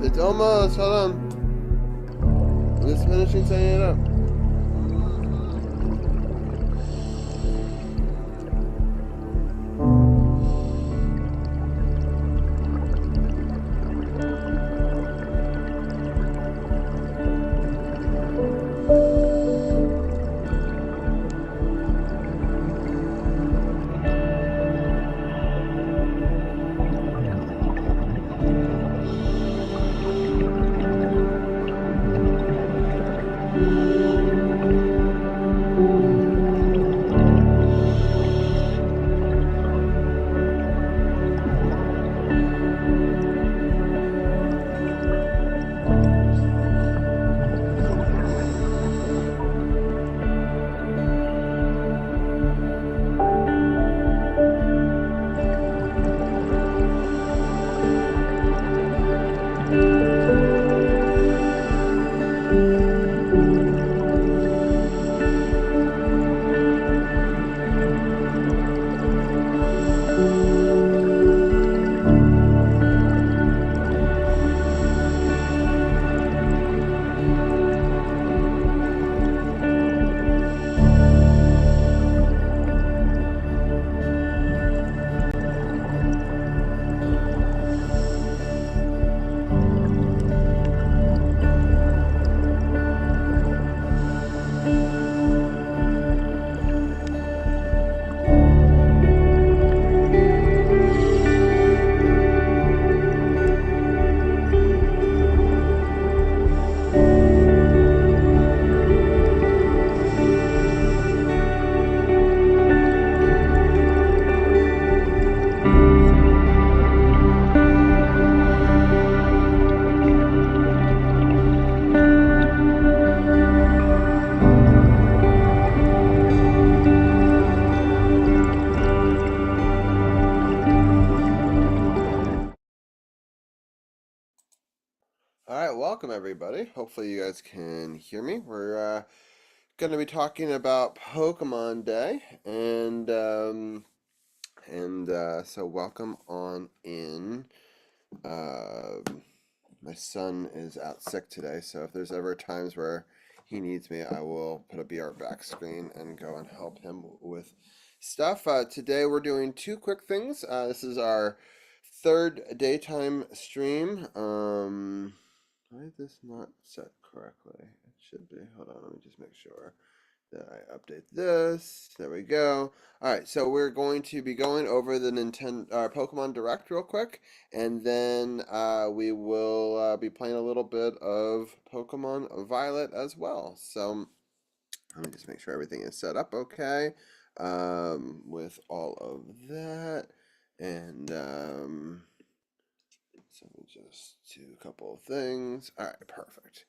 It's almost. Hold on. I'm just finishing setting it up. All right, welcome everybody. Hopefully you guys can hear me. We're going to be talking about Pokemon Day, and so welcome on in. My son is out sick today, so if there's ever times where he needs me, I will put a BR back screen and go and help him with stuff. Today we're doing two quick things. This is our third daytime stream. Why is this not set correctly? It should be. Hold on, let me just make sure that I update this. There we go. All right, so we're going to be going over the Pokemon Direct real quick, and then we will be playing a little bit of Pokemon Violet as well. So let me just make sure everything is set up okay with all of that, and so let me just do a couple of things. All right, perfect.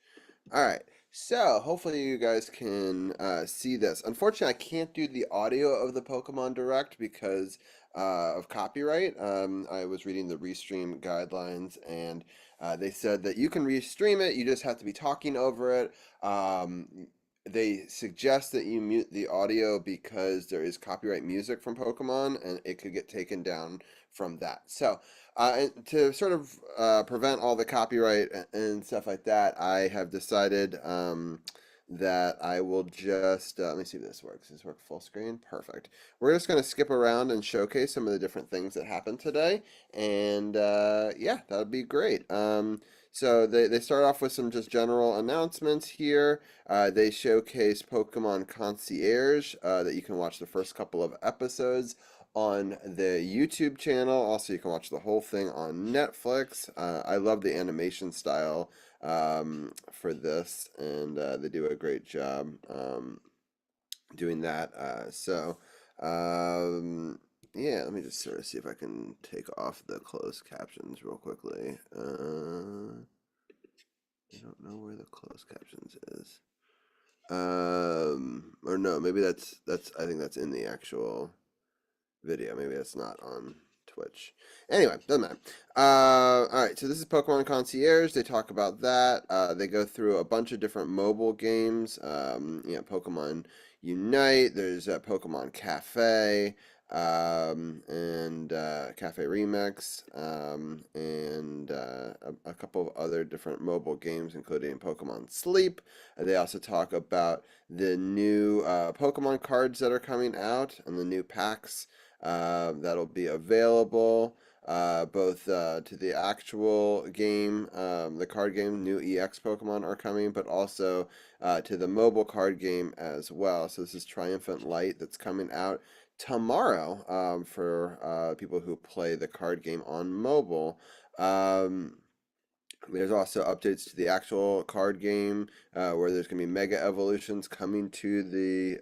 All right, so hopefully you guys can see this. Unfortunately, I can't do the audio of the Pokemon Direct because of copyright. I was reading the Restream guidelines, and they said that you can restream it, you just have to be talking over it. They suggest that you mute the audio because there is copyright music from Pokemon, and it could get taken down from that. So, and to sort of prevent all the copyright and stuff like that, I have decided that I will just let me see if this works. Does this work full screen? Perfect. We're just going to skip around and showcase some of the different things that happened today, and yeah, that would be great. So they start off with some just general announcements here. They showcase Pokemon Concierge that you can watch the first couple of episodes on the YouTube channel. Also, you can watch the whole thing on Netflix. I love the animation style for this, and they do a great job doing that. Yeah, let me just sort of see if I can take off the closed captions real quickly. I don't know where the closed captions is. Or no, maybe that's I think that's in the actual video. Maybe that's not on Twitch. Anyway, doesn't matter. All right, so this is Pokemon Concierge. They talk about that. They go through a bunch of different mobile games. Pokemon Unite. There's Pokemon Cafe. and Cafe Remix, and a couple of other different mobile games, including Pokemon Sleep. They also talk about the new Pokemon cards that are coming out and the new packs that'll be available. Both to the actual game, the card game, new EX Pokemon are coming, but also to the mobile card game as well. So this is Triumphant Light that's coming out tomorrow for people who play the card game on mobile. Um, there's also updates to the actual card game where there's going to be Mega Evolutions coming to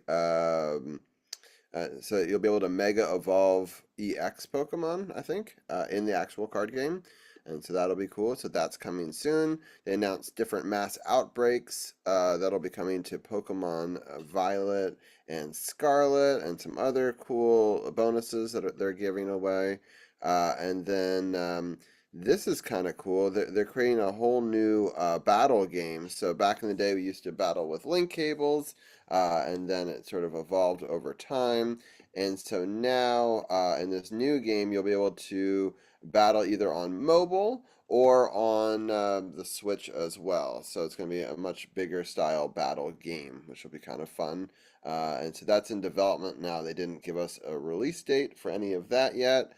so you'll be able to Mega Evolve EX Pokemon, I think, in the actual card game. And so that'll be cool. So that's coming soon. They announced different mass outbreaks that'll be coming to Pokemon Violet and Scarlet, and some other cool bonuses that they're giving away. And then this is kind of cool. They're creating a whole new battle game. So back in the day, we used to battle with link cables, and then it sort of evolved over time. And so now, in this new game, you'll be able to battle either on mobile or on the Switch as well. So it's going to be a much bigger style battle game, which will be kind of fun. And so that's in development now. They didn't give us a release date for any of that yet,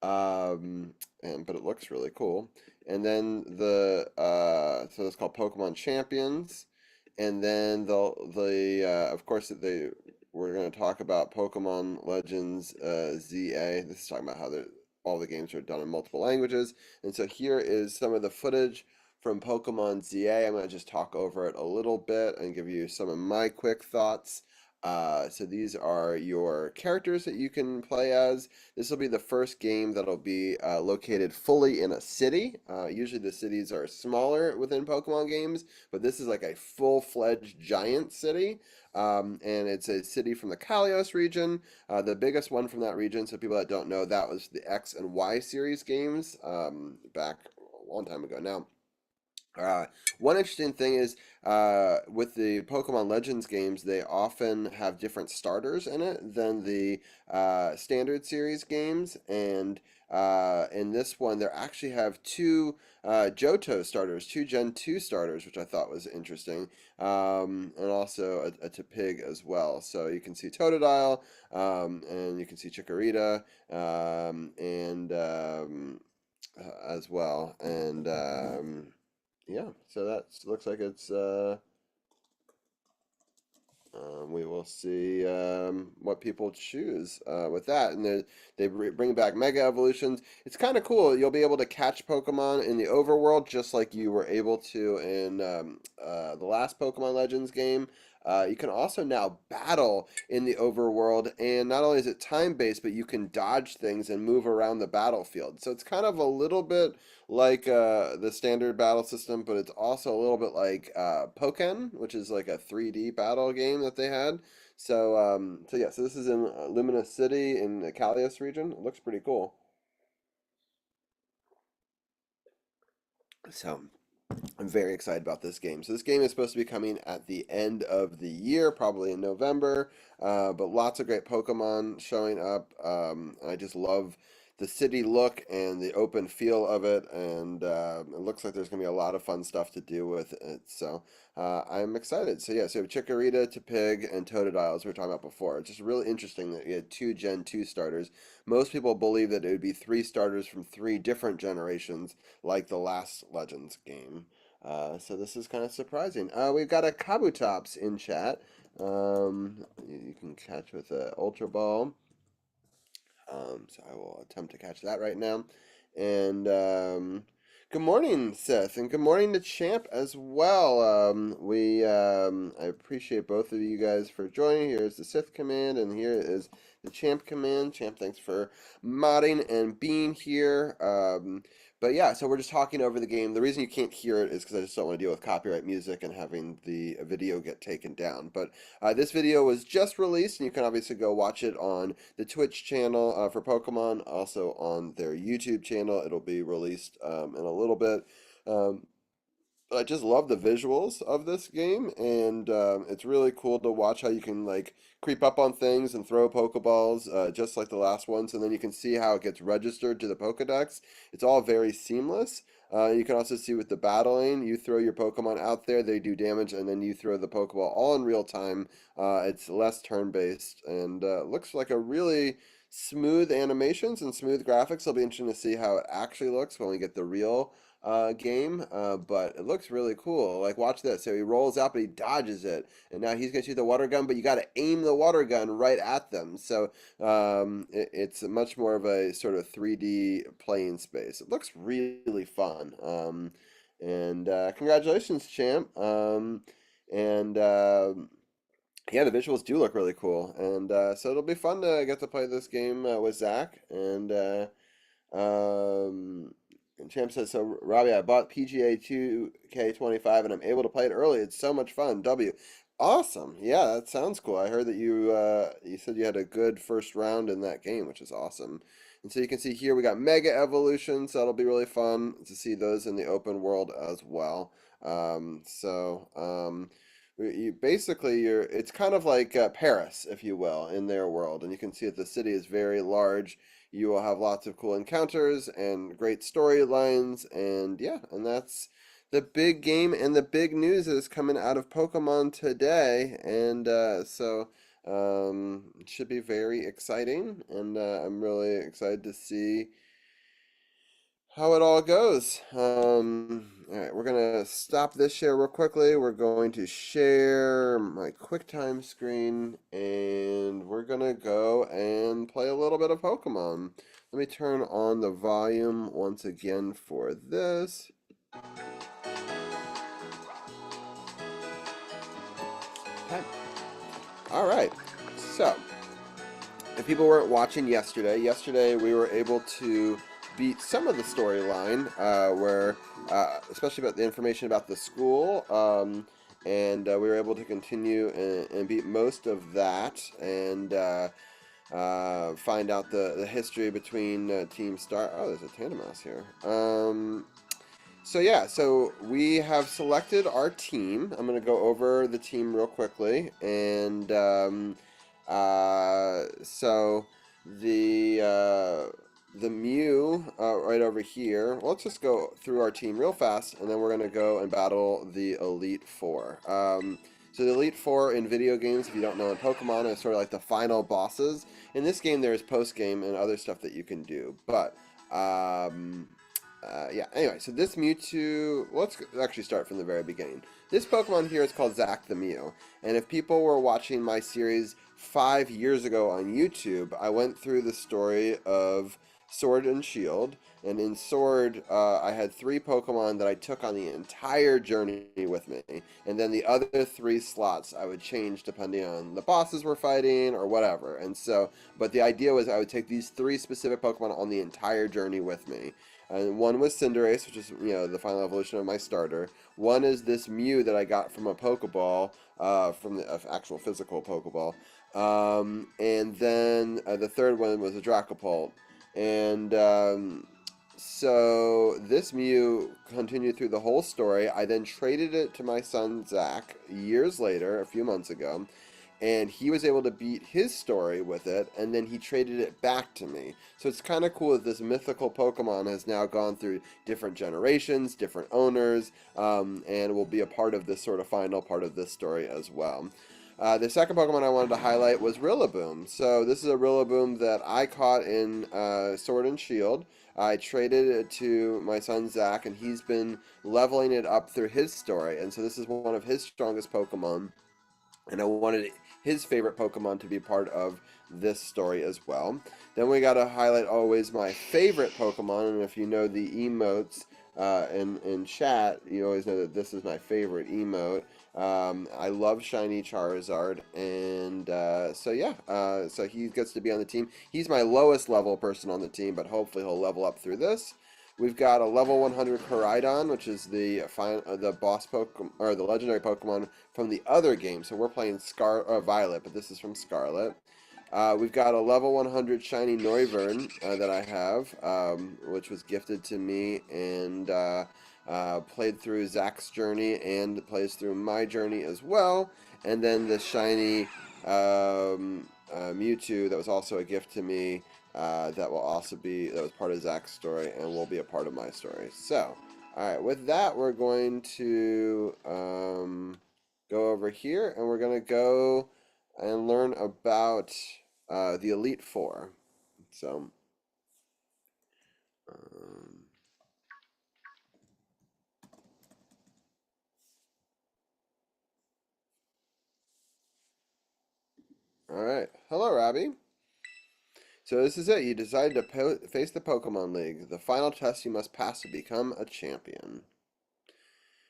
but it looks really cool. And then so it's called Pokemon Champions, and then of course we're going to talk about Pokemon Legends ZA. This is talking about how all the games are done in multiple languages. And so here is some of the footage from Pokemon ZA. I'm going to just talk over it a little bit and give you some of my quick thoughts. So these are your characters that you can play as. This will be the first game that'll be located fully in a city. Usually the cities are smaller within Pokemon games, but this is like a full-fledged giant city. And it's a city from the Kalos region, the biggest one from that region. So people that don't know, that was the X and Y series games back a long time ago now. One interesting thing is with the Pokemon Legends games, they often have different starters in it than the standard series games. And in this one, they actually have two Johto starters, two Gen 2 starters, which I thought was interesting, and also a Tepig as well. So you can see Totodile, and you can see Chikorita, and as well. And yeah, so that looks like it's we will see what people choose with that. And they bring back Mega Evolutions. It's kind of cool. You'll be able to catch Pokemon in the overworld just like you were able to in the last Pokemon Legends game. You can also now battle in the overworld, and not only is it time-based, but you can dodge things and move around the battlefield. So it's kind of a little bit like the standard battle system, but it's also a little bit like Pokken, which is like a 3D battle game that they had. So this is in Luminous City in the Kalos region. It looks pretty cool. So I'm very excited about this game. So this game is supposed to be coming at the end of the year, probably in November. But lots of great Pokemon showing up. I just love the city look and the open feel of it, and it looks like there's going to be a lot of fun stuff to do with it. So I'm excited. So yeah, so you have Chikorita, Tepig, and Totodile, as we were talking about before. It's just really interesting that you had two Gen 2 starters. Most people believe that it would be three starters from three different generations, like the last Legends game. So this is kind of surprising. We've got a Kabutops in chat. You can catch with a Ultra Ball. So I will attempt to catch that right now. And good morning, Seth, and good morning to Champ as well. I appreciate both of you guys for joining. Here's the Sith command, and here is the Champ command. Champ, thanks for modding and being here. But yeah, so we're just talking over the game. The reason you can't hear it is because I just don't want to deal with copyright music and having the video get taken down. But this video was just released, and you can obviously go watch it on the Twitch channel for Pokemon, also on their YouTube channel. It'll be released in a little bit. Um, I just love the visuals of this game, and it's really cool to watch how you can like creep up on things and throw Pokeballs, just like the last ones, and then you can see how it gets registered to the Pokedex. It's all very seamless. You can also see with the battling, you throw your Pokemon out there, they do damage, and then you throw the Pokeball all in real time. It's less turn-based, and looks like a really smooth animations and smooth graphics. It'll be interesting to see how it actually looks when we get the real game, but it looks really cool. Like, watch this. So he rolls out, but he dodges it, and now he's gonna shoot the water gun, but you got to aim the water gun right at them. So it's much more of a sort of 3D playing space. It looks really fun. And congratulations, champ. And yeah, the visuals do look really cool, and so it'll be fun to get to play this game with Zach. Um, and Champ says, so Robbie, I bought PGA 2K25 and I'm able to play it early. It's so much fun. W. Awesome. Yeah, that sounds cool. I heard that you said you had a good first round in that game, which is awesome. And so you can see here we got Mega Evolutions. So that'll be really fun to see those in the open world as well. You basically it's kind of like Paris, if you will, in their world, and you can see that the city is very large. You will have lots of cool encounters and great storylines, and yeah, and that's the big game and the big news that is coming out of Pokemon today, and it should be very exciting, and I'm really excited to see how it all goes. All right, we're gonna stop this share real quickly. We're going to share my QuickTime screen, and we're gonna go and play a little bit of Pokemon. Let me turn on the volume once again for this. Okay. All right, so if people weren't watching yesterday we were able to beat some of the storyline, where, especially about the information about the school, and we were able to continue and beat most of that, and find out the history between Team Star. Oh, there's a Tandemaus here. So yeah, so we have selected our team. I'm going to go over the team real quickly, and so the Mew right over here. Well, let's just go through our team real fast, and then we're going to go and battle the Elite Four. So the Elite Four in video games, if you don't know, in Pokemon, are sort of like the final bosses. In this game, there's post-game and other stuff that you can do, but yeah, anyway, so this Mewtwo, let's actually start from the very beginning. This Pokemon here is called Zack the Mew, and if people were watching my series 5 years ago on YouTube, I went through the story of Sword and Shield, and in Sword, I had 3 Pokemon that I took on the entire journey with me, and then the other 3 slots I would change depending on the bosses we're fighting or whatever, and so, but the idea was I would take these 3 specific Pokemon on the entire journey with me. And one was Cinderace, which is, the final evolution of my starter. One is this Mew that I got from a Pokeball, from the actual physical Pokeball. And then the third one was a Dracopult. And so this Mew continued through the whole story. I then traded it to my son Zach years later, a few months ago, and he was able to beat his story with it, and then he traded it back to me. So it's kind of cool that this mythical Pokemon has now gone through different generations, different owners, and will be a part of this sort of final part of this story as well. The second Pokemon I wanted to highlight was Rillaboom. So this is a Rillaboom that I caught in Sword and Shield. I traded it to my son Zach, and he's been leveling it up through his story. And so this is one of his strongest Pokemon, and I wanted his favorite Pokemon to be part of this story as well. Then we got to highlight always my favorite Pokemon, and if you know the emotes in chat, you always know that this is my favorite emote. I love Shiny Charizard, and so yeah, so he gets to be on the team. He's my lowest level person on the team, but hopefully he'll level up through this. We've got a level 100 Koraidon, which is the boss Pokemon, or the legendary Pokemon from the other game. So we're playing Violet, but this is from Scarlet. We've got a level 100 shiny Noivern that I have, which was gifted to me and played through Zach's journey and plays through my journey as well. And then the shiny Mewtwo that was also a gift to me that will also be, that was part of Zach's story and will be a part of my story. So, alright, with that, we're going to go over here and we're going to go and learn about the Elite Four. So, um, all right. Hello, Robbie. So this is it. You decided to face the Pokemon League, the final test you must pass to become a champion.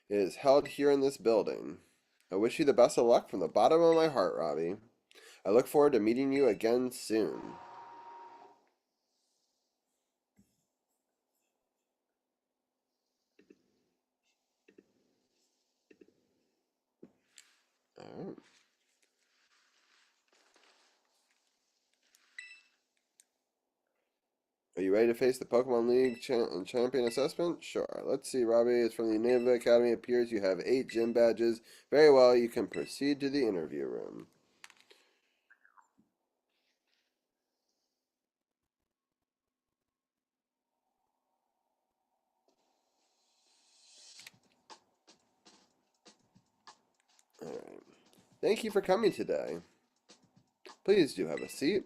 It is held here in this building. I wish you the best of luck from the bottom of my heart, Robbie. I look forward to meeting you again soon. All right. Are you ready to face the Pokemon League Champion Assessment? Sure. Let's see, Robbie. It's from the Unova Academy. It appears you have 8 gym badges. Very well. You can proceed to the interview room. All right. Thank you for coming today. Please do have a seat.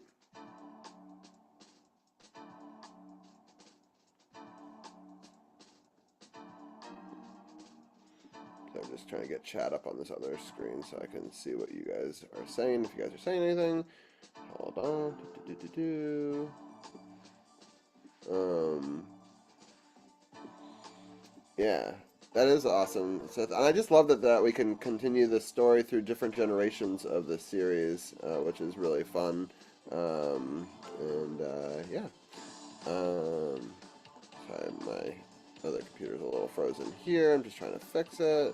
So I'm just trying to get chat up on this other screen so I can see what you guys are saying. If you guys are saying anything, hold on. Yeah, that is awesome. So, and I just love that we can continue the story through different generations of the series, which is really fun. Yeah. Sorry, my other computer's a little frozen here. I'm just trying to fix it.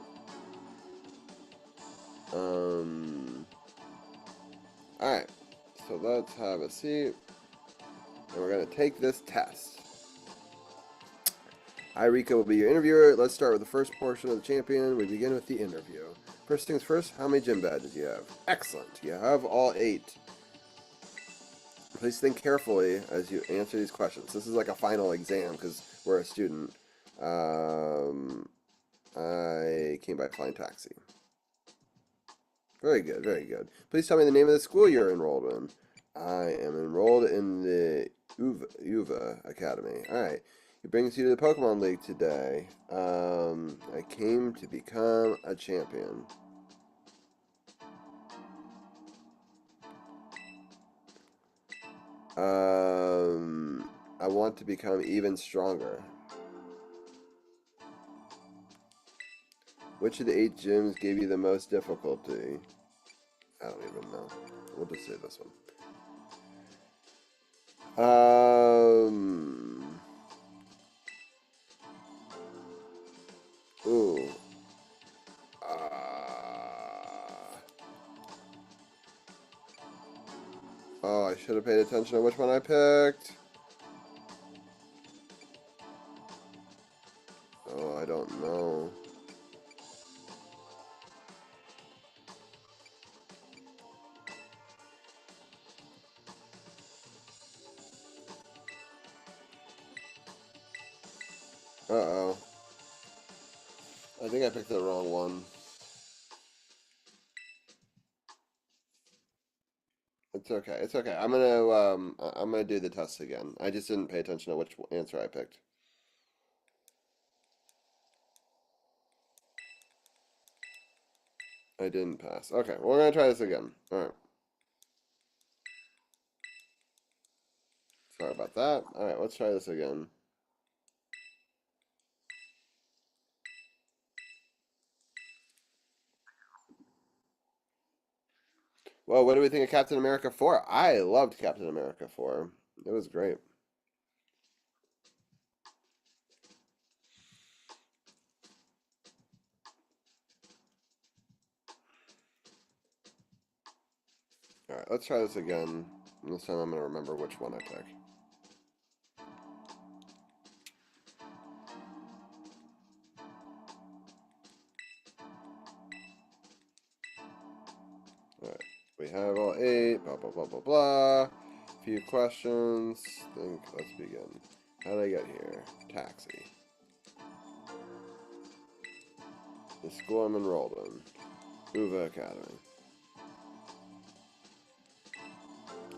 Alright, so let's have a seat. And we're going to take this test. I, Rika, will be your interviewer. Let's start with the first portion of the champion. We begin with the interview. First things first, how many gym badges do you have? Excellent. You have all 8. Please think carefully as you answer these questions. This is like a final exam because we're a student. I came by flying taxi. Very good, very good. Please tell me the name of the school you're enrolled in. I am enrolled in the Uva Academy. Alright. It brings you to the Pokemon League today. I came to become a champion. I want to become even stronger. Which of the 8 gyms gave you the most difficulty? I don't even know. We'll just say this one. Ooh. Oh, I should have paid attention to which one I picked. Oh, I don't know. Uh-oh. I think I picked the wrong one. It's okay. It's okay. I'm gonna do the test again. I just didn't pay attention to which answer I picked. I didn't pass. Okay, well, we're gonna try this again. All right. Sorry about that. All right, let's try this again. Well, what do we think of Captain America 4? I loved Captain America 4. It was great. All right, let's try this again. And this time I'm going to remember which one I pick. Alright, we have all 8, blah, blah, blah, blah, blah. Few questions. Let's begin. How did I get here? Taxi. The school I'm enrolled in. Uva Academy.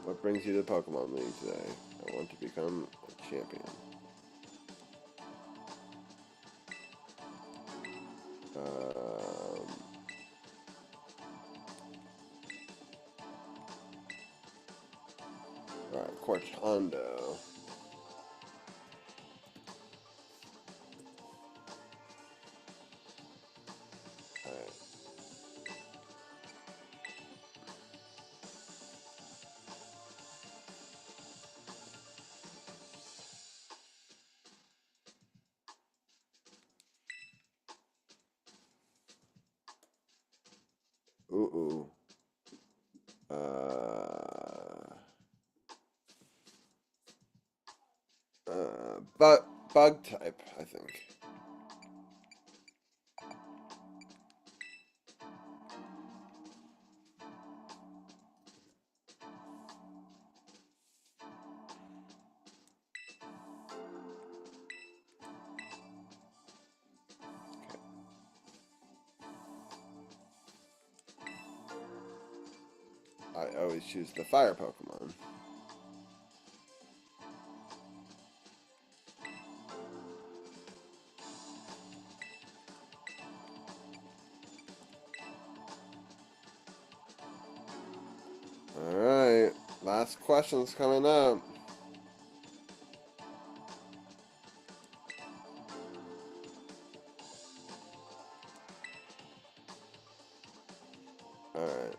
What brings you to the Pokemon League today? I want to become a champion. Alright, Cortando. Alright. Ooh. But bug type, I think. I always choose the fire Pokemon. Alright, last question's coming up. Alright.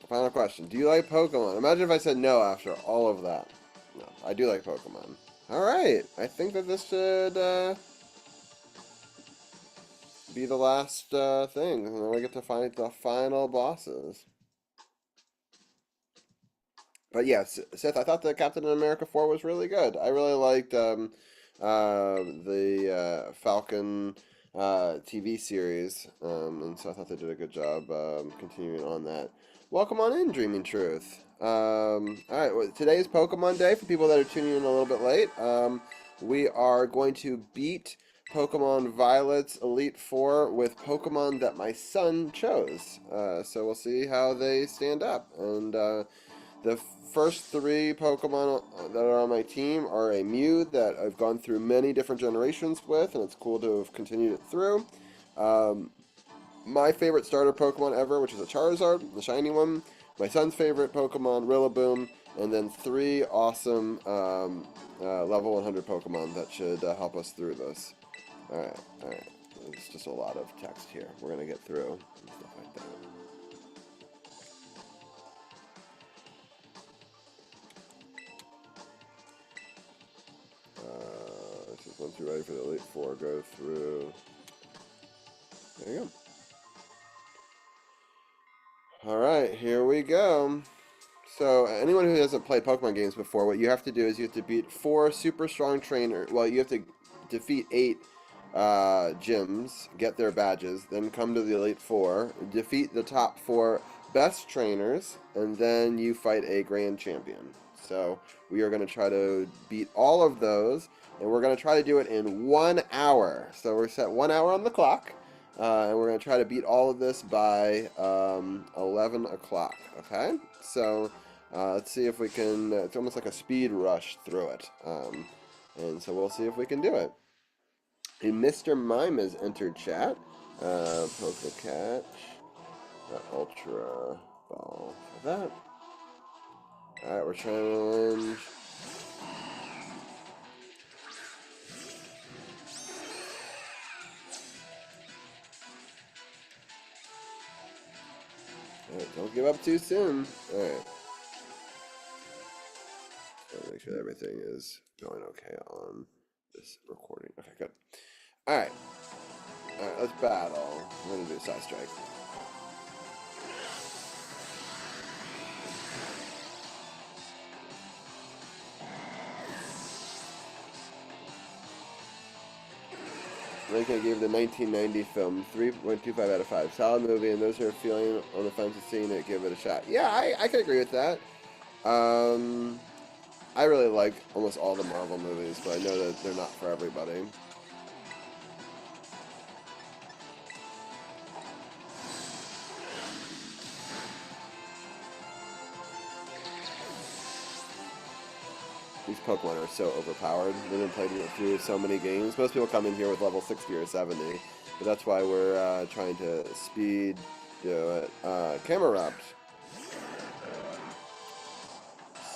Final question. Do you like Pokemon? Imagine if I said no after all of that. No, I do like Pokemon. Alright, I think that this should be the last thing. And then we get to fight the final bosses. But yes, Seth, I thought the Captain America 4 was really good. I really liked the Falcon TV series, and so I thought they did a good job continuing on that. Welcome on in, Dreaming Truth. All right, well, today's Pokemon Day for people that are tuning in a little bit late. We are going to beat Pokemon Violet's Elite Four with Pokemon that my son chose. So we'll see how they stand up. And the first 3 Pokemon that are on my team are a Mew that I've gone through many different generations with, and it's cool to have continued it through. My favorite starter Pokemon ever, which is a Charizard, the shiny one. My son's favorite Pokemon, Rillaboom, and then 3 awesome level 100 Pokemon that should help us through this. Alright. It's just a lot of text here. We're going to get through and stuff like that. Once you're ready for the Elite Four, go through. There you go. Alright, here we go. So, anyone who hasn't played Pokemon games before, what you have to do is you have to beat 4 super strong trainers. Well, you have to defeat 8 gyms, get their badges, then come to the Elite Four, defeat the top 4 best trainers, and then you fight a Grand Champion. So, we are going to try to beat all of those. And we're going to try to do it in 1 hour. So we're set 1 hour on the clock. And we're going to try to beat all of this by 11 o'clock. Okay? So let's see if we can... it's almost like a speed rush through it. And so we'll see if we can do it. And Mr. Mime has entered chat. Poke-catch. Ultra Ball for that. Alright, we're challenge... Alright, don't give up too soon. Alright. Make sure everything is going okay on this recording. Okay, good. Alright. Alright, let's battle. I'm going to do a side strike. Like I gave the 1990 film 3.25 out of 5. Solid movie, and those who are feeling on the fence of seeing it, give it a shot. Yeah, I can agree with that. Um, I really like almost all the Marvel movies, but I know that they're not for everybody. These Pokemon are so overpowered. They've been played through so many games. Most people come in here with level 60 or 70, but that's why we're trying to speed do it. Camerupt.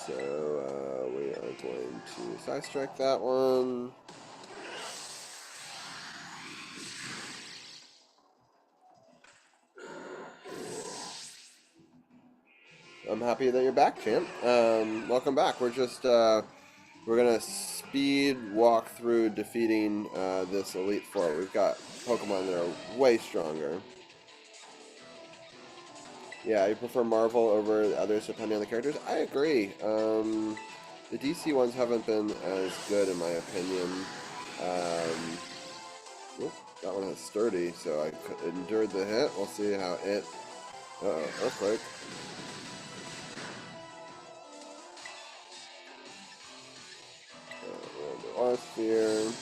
So we are going to side strike that one. I'm happy that you're back, champ. Welcome back. We're gonna speed walk through defeating this Elite Four. We've got Pokemon that are way stronger. Yeah, you prefer Marvel over the others depending on the characters? I agree. The DC ones haven't been as good in my opinion. Whoop, that one has Sturdy, so I endured the hit. We'll see how it... Uh-oh, Earthquake. Aura Sphere.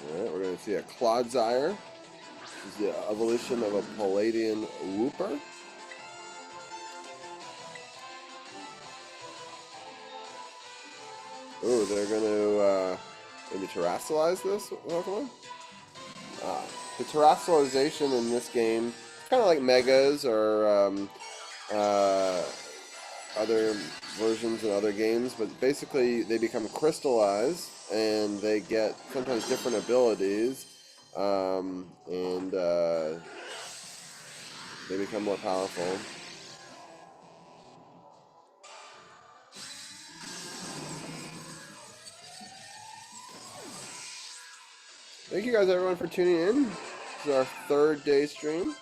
Alright, we're going to see a Clodsire. This is the evolution of a Paldean Wooper. Ooh, they're going to maybe terrestrialize this Pokemon? The terrestrialization in this game, it's kind of like Megas or other versions in other games, but basically they become crystallized and they get sometimes different abilities, and they become more powerful. Thank you guys, everyone, for tuning in. This is our third day stream.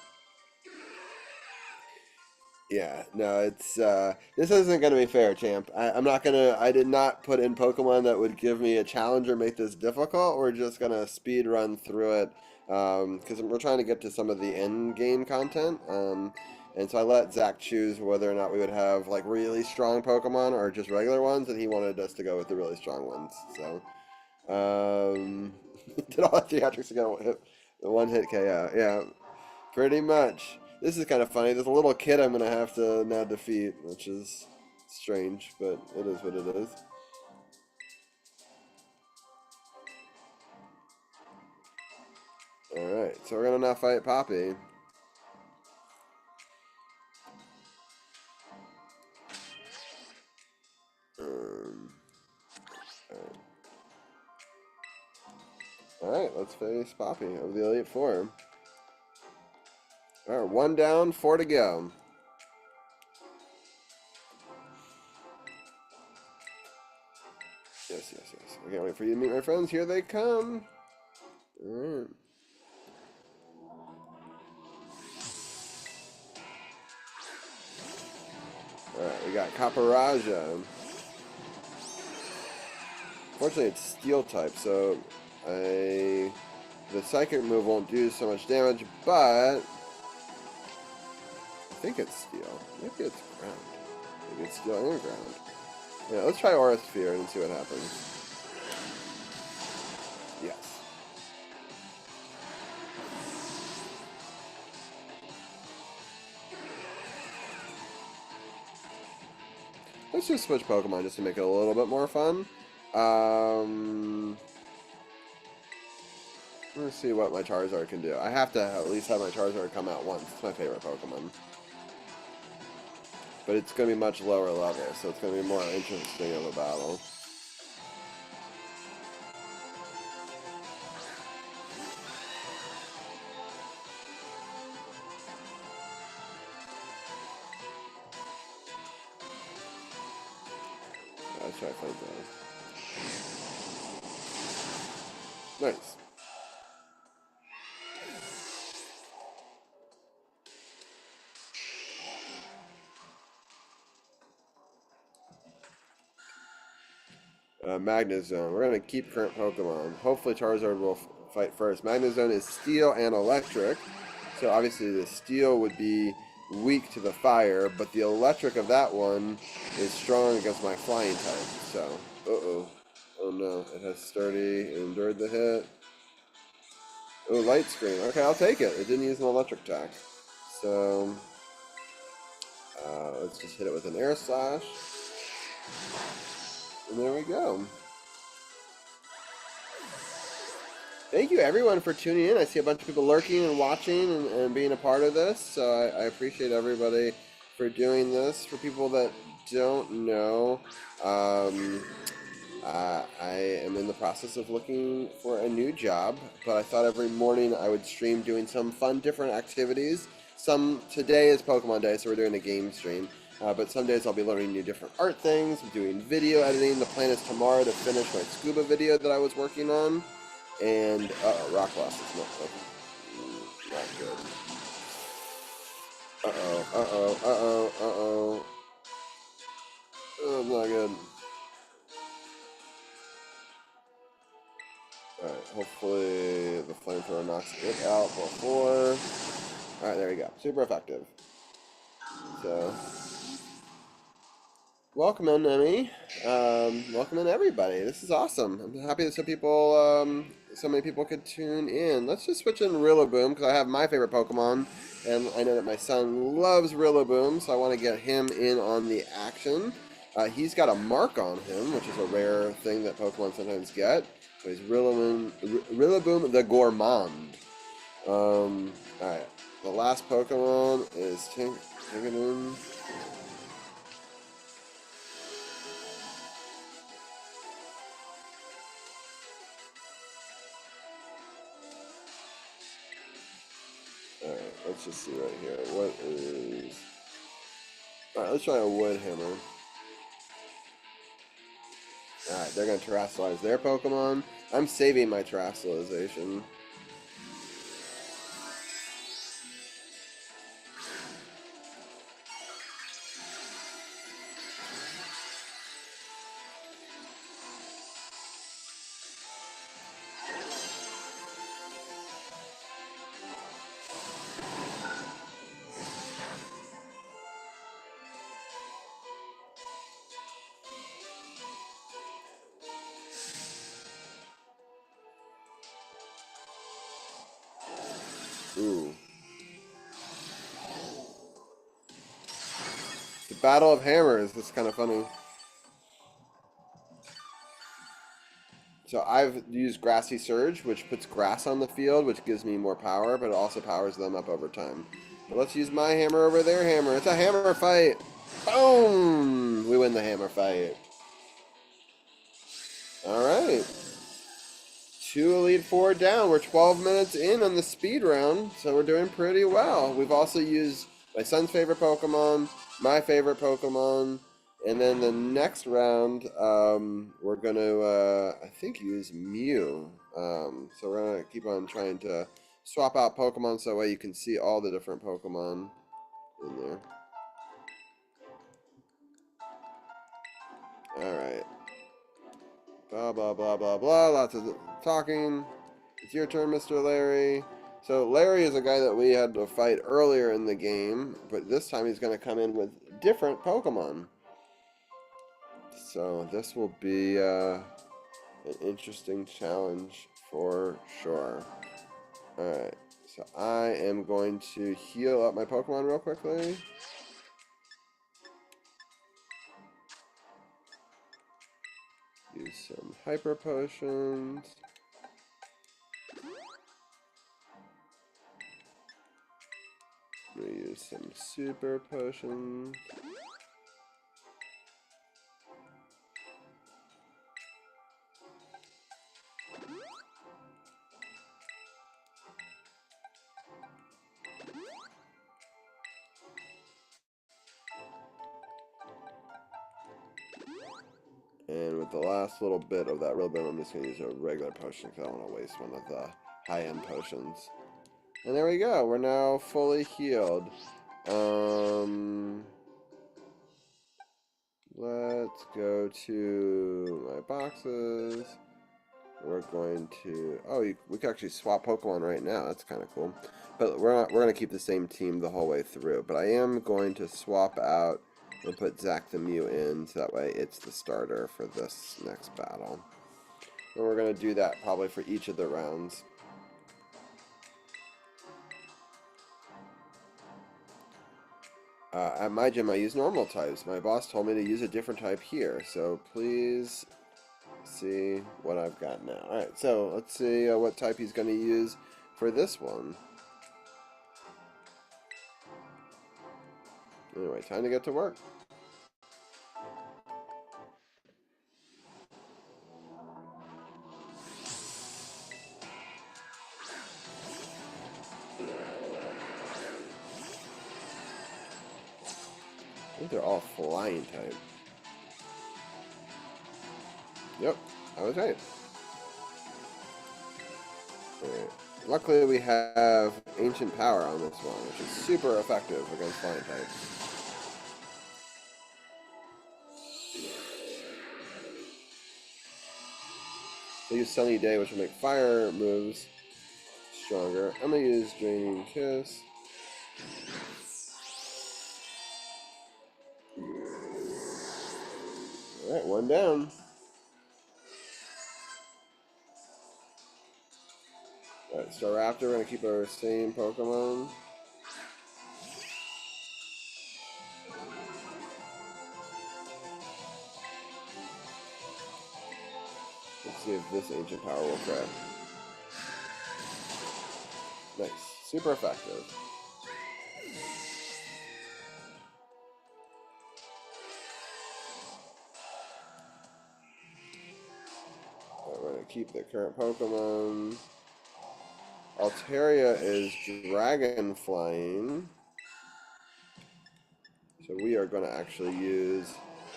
Yeah, no, it's this isn't gonna be fair, champ. I'm not gonna. I did not put in Pokemon that would give me a challenge or make this difficult. We're just gonna speed run through it because we're trying to get to some of the end game content. And so I let Zach choose whether or not we would have like really strong Pokemon or just regular ones, and he wanted us to go with the really strong ones. So did all the theatrics to go one hit KO. Yeah, pretty much. This is kind of funny. There's a little kid I'm going to have to now defeat, which is strange, but it is what it is. Alright, so we're going to now fight Poppy. Alright, let's face Poppy of the Elite Four. Alright, one down, four to go. Yes, yes, yes. I can't wait for you to meet my friends. Here they come. Alright. Alright, we got Caparaja. Fortunately, it's Steel type, so the Psychic move won't do so much damage, but I think it's Steel. Maybe it's Ground. Maybe it's Steel and Ground. Yeah, let's try Aura Sphere and see what happens. Yes. Let's just switch Pokemon just to make it a little bit more fun. Let's see what my Charizard can do. I have to at least have my Charizard come out once. It's my favorite Pokemon. But it's going to be much lower level, so it's going to be more interesting of a battle. Let's try Flame Thrower. Nice. Magnezone. We're going to keep current Pokemon. Hopefully Charizard will fight first. Magnezone is Steel and Electric. So obviously the Steel would be weak to the Fire, but the Electric of that one is strong against my Flying type. So, uh-oh. Oh no, it has Sturdy, it endured the hit. Oh, Light Screen. Okay, I'll take it. It didn't use an Electric attack. So, let's just hit it with an Air Slash. And there we go. Thank you everyone for tuning in. I see a bunch of people lurking and watching and being a part of this. So I appreciate everybody for doing this. For people that don't know, I am in the process of looking for a new job, but I thought every morning I would stream doing some fun, different activities. Today is Pokemon Day, so we're doing a game stream. But some days I'll be learning new different art things, doing video editing. The plan is tomorrow to finish my scuba video that I was working on. And, Rock Loss is not good. Oh, not good. Alright, hopefully the flamethrower knocks it out before. Alright, there we go. Super effective. So, welcome in, Emmy. Welcome in, everybody. This is awesome. I'm happy that so many people could tune in. Let's just switch in Rillaboom, because I have my favorite Pokemon, and I know that my son loves Rillaboom, so I want to get him in on the action. He's got a mark on him, which is a rare thing that Pokemon sometimes get. So he's Rillaboom the Gourmand. Alright. The last Pokemon is Tinkaton. Alright, let's just see right here. What is... Alright, let's try a Wood Hammer. Alright, they're going to Terrasilize their Pokemon. I'm saving my Terrasilization. Ooh. The Battle of Hammers. That's kind of funny. So I've used Grassy Surge, which puts grass on the field, which gives me more power, but it also powers them up over time. But let's use my hammer over their hammer. It's a hammer fight. Boom! We win the hammer fight. Alright. 2 Elite Four down. We're 12 minutes in on the speed round, so we're doing pretty well. We've also used my son's favorite Pokemon, my favorite Pokemon, and then the next round, we're going to, I think, use Mew. So we're going to keep on trying to swap out Pokemon so that way you can see all the different Pokemon in there. Alright. Blah, blah, blah, blah, blah. Lots of talking. It's your turn, Mr. Larry. So Larry is a guy that we had to fight earlier in the game, but this time he's going to come in with different Pokemon. So this will be an interesting challenge for sure. Alright, so I am going to heal up my Pokemon real quickly. Use some Hyper Potions. I'm going to use some Super Potions. And with the last little bit of that real bit, I'm just going to use a regular potion because I don't want to waste one of the high-end potions. And there we go. We're now fully healed. Let's go to my boxes. We're going to... Oh, we can actually swap Pokemon right now. That's kind of cool. But we're going to keep the same team the whole way through. But I am going to swap out and put Zack the Mew in, so that way it's the starter for this next battle. And we're going to do that probably for each of the rounds. At my gym, I use normal types. My boss told me to use a different type here, so please see what I've got now. Alright, so let's see what type he's going to use for this one. Anyway, time to get to work. I think they're all flying type. Yep, I was right. Alright. Luckily we have Ancient Power on this one, which is super effective against flying types. I use Sunny Day, which will make fire moves stronger. I'm going to use Draining Kiss. Alright, one down. Alright, Staraptor, we're going to keep our same Pokemon. Let's see if this Ancient Power will crack. Nice. Super effective. We're going to keep the current Pokemon. Altaria is Dragon Flying. So we are going to actually use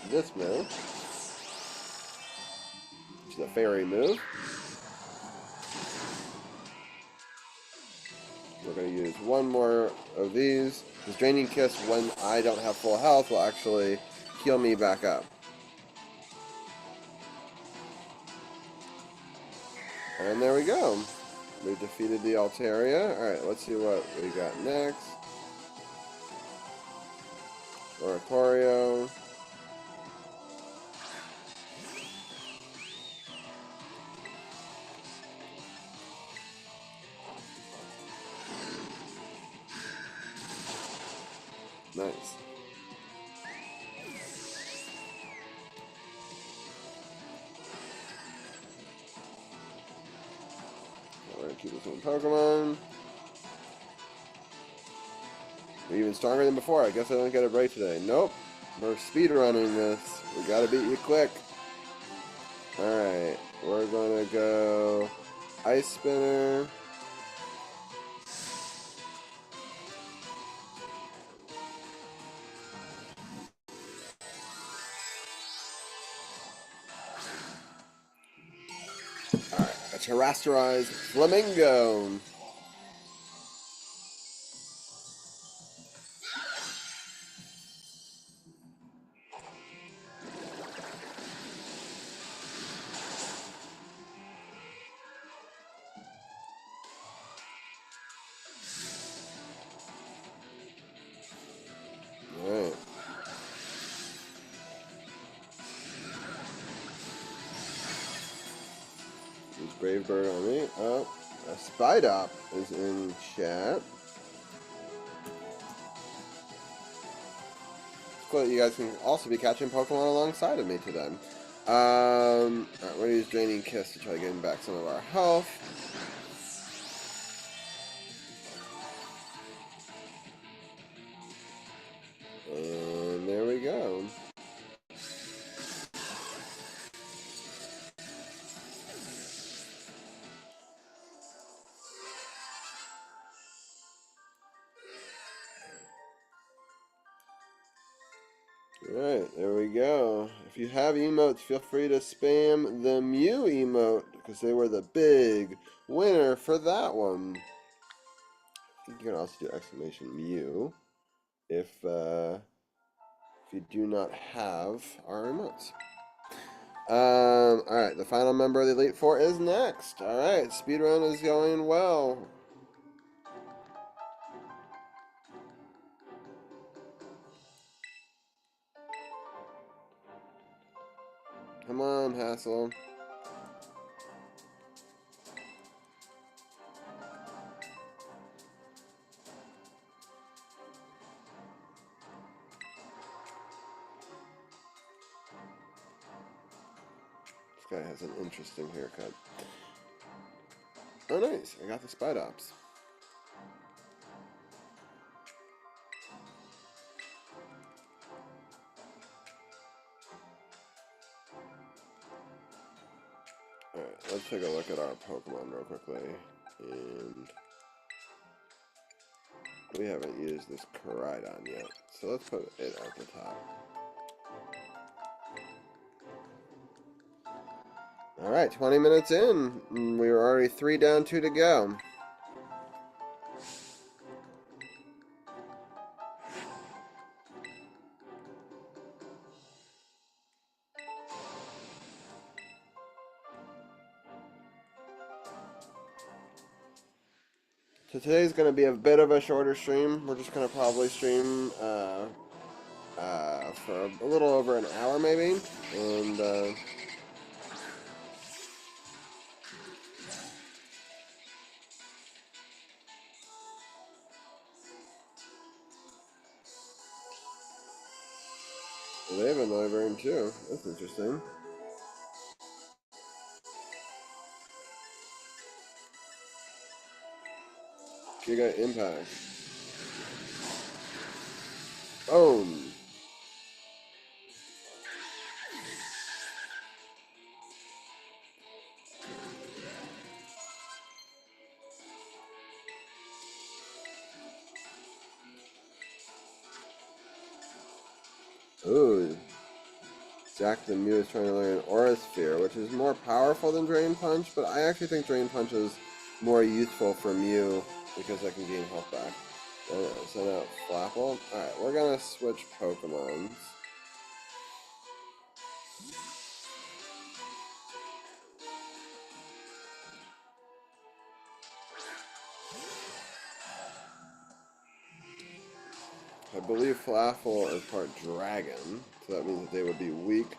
this move, which is a Fairy move. We're going to use one more of these. This Draining Kiss, when I don't have full health, will actually heal me back up. And there we go. We defeated the Altaria. Alright, let's see what we got next. Oratorio. Nice. We're going to keep this one Pokemon. We're even stronger than before. I guess I don't get it right today. Nope. We're speedrunning this. We gotta beat you quick. Alright. We're gonna go Ice Spinner. Alright. A Terrastrized Flamingo. Alright. Use Brave Bird on me. Oh, a Spidop is in chat. It's cool that you guys can also be catching Pokemon alongside of me today. Alright, we're gonna use Draining Kiss to try to get back some of our health. And there we go. Alright, there we go. If you have emotes, feel free to spam the Mew emote, because they were the big winner for that one. I think you can also do exclamation Mew if you do not have our emotes. Alright, the final member of the Elite Four is next. Alright, speedrun is going well. Come on, Hassel. This guy has an interesting haircut. Oh, nice. I got the Spidops. Alright, let's take a look at our Pokemon real quickly. And we haven't used this Koraidon yet, so let's put it at the top. Alright, 20 minutes in. We were already 3 down, 2 to go. So today's going to be a bit of a shorter stream. We're just going to probably stream for a little over an hour maybe. And they have a Noivern too. That's interesting. Giga Impact. Boom. Ooh. Zach the Mew is trying to learn Aura Sphere, which is more powerful than Drain Punch, but I actually think Drain Punch is more useful for Mew because I can gain health back. Send out Flapple. Alright, we're gonna switch Pokemons. I believe Flapple is part Dragon, so that means that they would be weak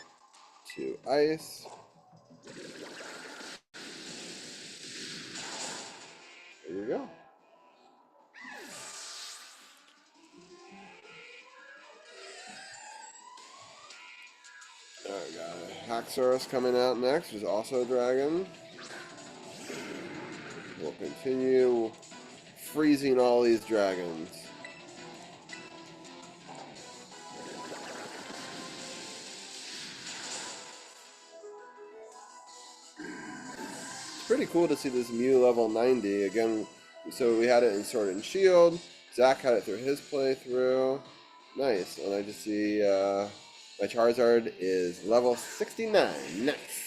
to Ice. There you go. Alright, got Haxorus coming out next, who's also a dragon. We'll continue freezing all these dragons. It's pretty cool to see this Mew level 90. Again, so we had it in Sword and Shield. Zach had it through his playthrough. Nice. And I just see my Charizard is level 69. Nice.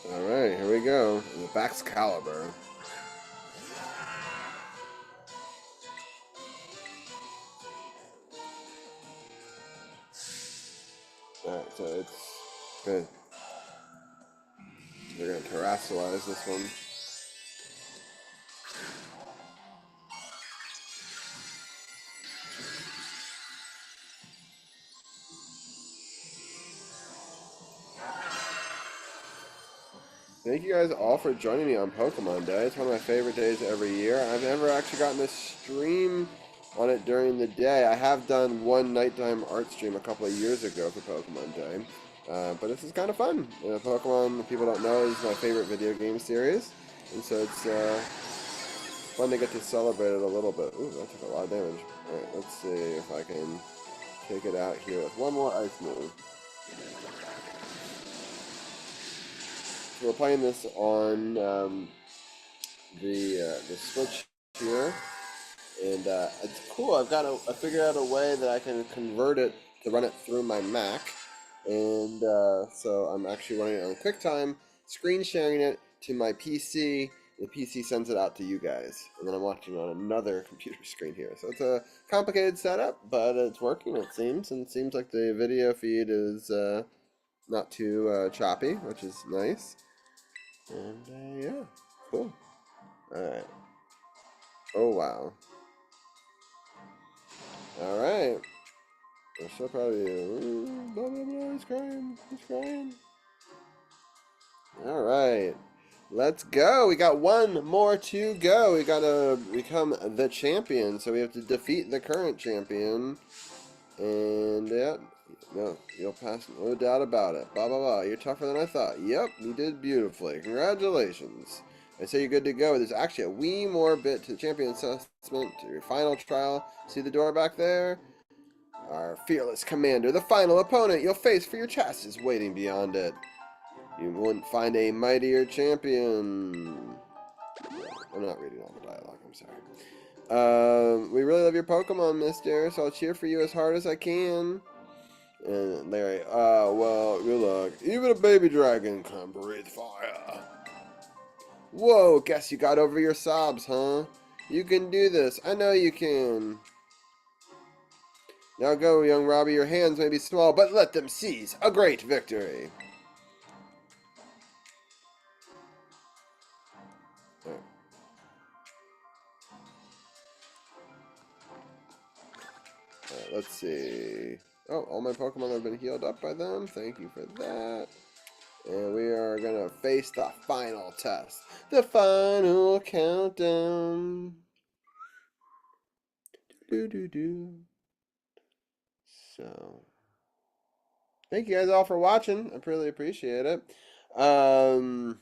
Alright, here we go. The Baxcalibur. Alright, so it's good. They're gonna terrestrialize this one. Thank you guys all for joining me on Pokemon Day. It's one of my favorite days every year. I've never actually gotten to stream on it during the day. I have done one nighttime art stream a couple of years ago for Pokemon Day. But this is kind of fun. Pokemon, if people don't know, is my favorite video game series. And so it's fun to get to celebrate it a little bit. Ooh, that took a lot of damage. Alright, let's see if I can take it out here with one more ice move. So we're playing this on the Switch here, and it's cool. I figured out a way that I can convert it to run it through my Mac, and so I'm actually running it on QuickTime, screen sharing it to my PC. The PC sends it out to you guys, and then I'm watching on another computer screen here. So it's a complicated setup, but it's working, it seems, and it seems like the video feed is not too choppy, which is nice. And yeah, cool. Alright. Oh, wow. Alright. I'm so proud of you. Ooh, blah, blah, blah. He's crying. He's crying. Alright. Let's go. We got one more to go. We gotta become the champion. So we have to defeat the current champion. And yeah, no, you'll pass. No doubt about it. Blah, blah, blah. You're tougher than I thought. Yep, you did beautifully. Congratulations. I say you're good to go. There's actually a wee more bit to the champion assessment, to your final trial. See the door back there? Our fearless commander, the final opponent you'll face for your chest, is waiting beyond it. You wouldn't find a mightier champion. I'm not reading all the dialogue, I'm sorry. We really love your Pokemon, mister, so I'll cheer for you as hard as I can. And Larry, well, good luck. Even a baby dragon can breathe fire. Whoa, guess you got over your sobs, huh? You can do this. I know you can. Now go, young Robbie. Your hands may be small, but let them seize a great victory. Right. Alright, let's see. Oh, all my Pokemon have been healed up by them. Thank you for that. And we are going to face the final test. The final countdown. Do-do-do. So, thank you guys all for watching. I really appreciate it. And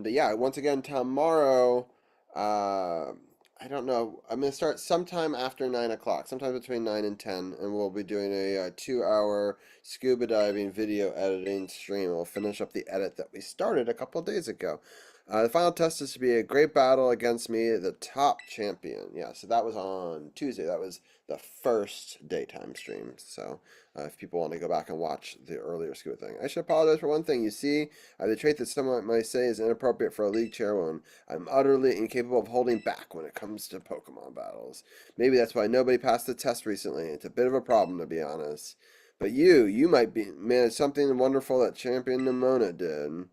yeah, once again, tomorrow, I don't know. I'm going to start sometime after 9 o'clock, sometime between 9 and 10, and we'll be doing a 2-hour scuba diving video editing stream. We'll finish up the edit that we started a couple days ago. The final test is to be a great battle against me, the top champion. Yeah, so that was on Tuesday. That was the first daytime stream. So if people want to go back and watch the earlier scuba thing. I should apologize for one thing. You see, I have the trait that someone might say is inappropriate for a league chairwoman. I'm utterly incapable of holding back when it comes to Pokemon battles. Maybe that's why nobody passed the test recently. It's a bit of a problem, to be honest. But you might be manage something wonderful that Champion Nimona did.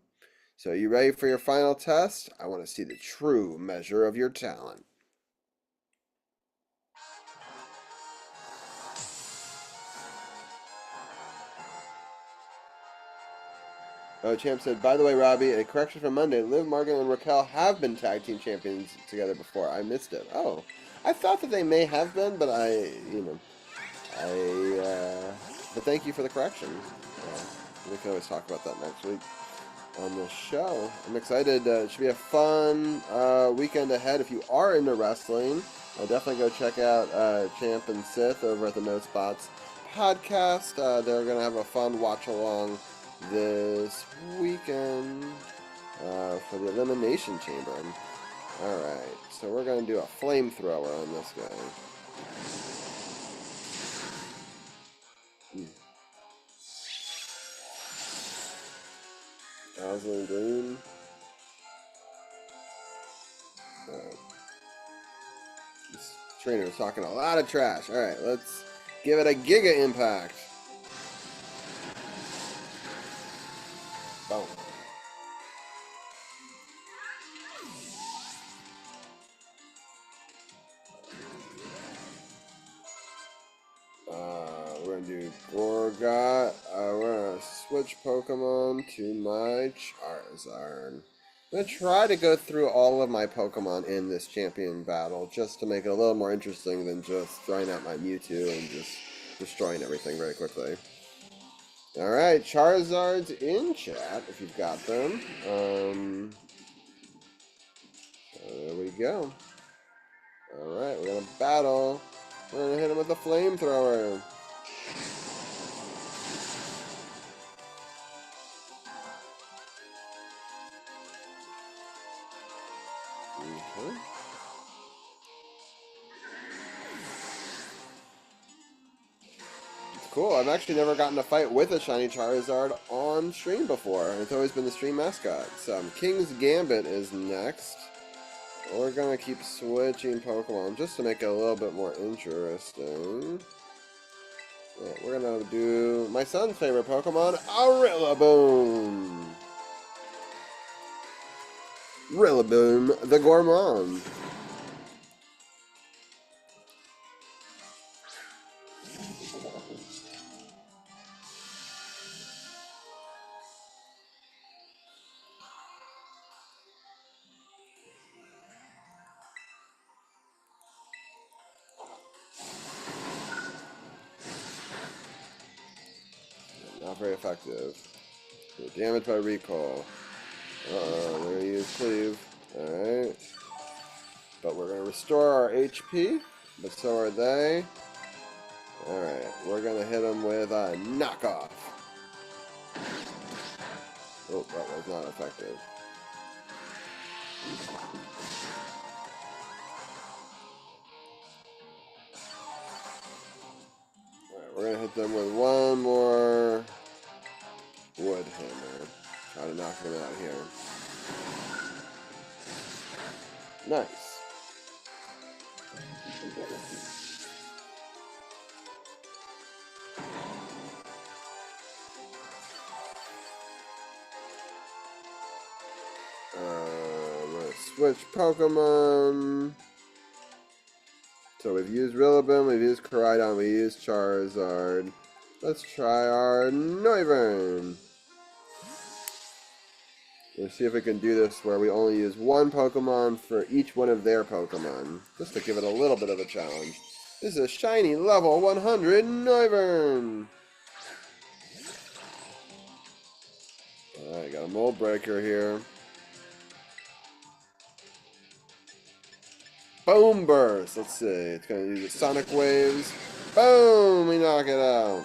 So you ready for your final test? I want to see the true measure of your talent. Oh, Champ said, by the way, Robbie, a correction from Monday. Liv, Morgan, and Raquel have been tag team champions together before. I missed it. Oh, I thought that they may have been, but but thank you for the correction. We can always talk about that next week on the show. I'm excited. It should be a fun weekend ahead. If you are into wrestling, definitely go check out Champ and Sith over at the No Spots podcast. They're going to have a fun watch along this weekend for the Elimination Chamber. Alright, so we're going to do a flamethrower on this guy. Dazzling Gleam. This trainer is talking a lot of trash. Alright, let's give it a Giga Impact. Boom. We're going to do Gorgot. We're going to switch Pokemon to my Charizard. I'm going to try to go through all of my Pokemon in this champion battle just to make it a little more interesting than just throwing out my Mewtwo and just destroying everything very quickly. Alright, Charizard's in chat if you've got them. There we go. Alright, we're gonna battle. We're gonna hit him with a flamethrower. Okay. It's cool. I've actually never gotten to fight with a shiny Charizard on stream before. It's always been the stream mascot. So King's Gambit is next. We're gonna keep switching Pokemon just to make it a little bit more interesting. Yeah, we're gonna do my son's favorite Pokemon, Rillaboom. Rillaboom, the Gourmand. Not very effective. Damage by recall. Uh-oh, we're gonna use Cleave. Alright. But we're gonna restore our HP, but so are they. Alright, we're gonna hit them with a knockoff. Oh, that was not effective. Alright, we're gonna hit them with one more wood hammer. Try to knock them out here. Nice. I'm gonna switch Pokemon. So we've used Rillaboom, we've used Koraidon, we used Charizard. Let's try our Noivern. Let's see if we can do this where we only use one Pokemon for each one of their Pokemon. Just to give it a little bit of a challenge. This is a shiny level 100 Noivern. Alright, got a Mold Breaker here. Boom Burst. Let's see. It's going to use the Sonic Waves. Boom! We knock it out.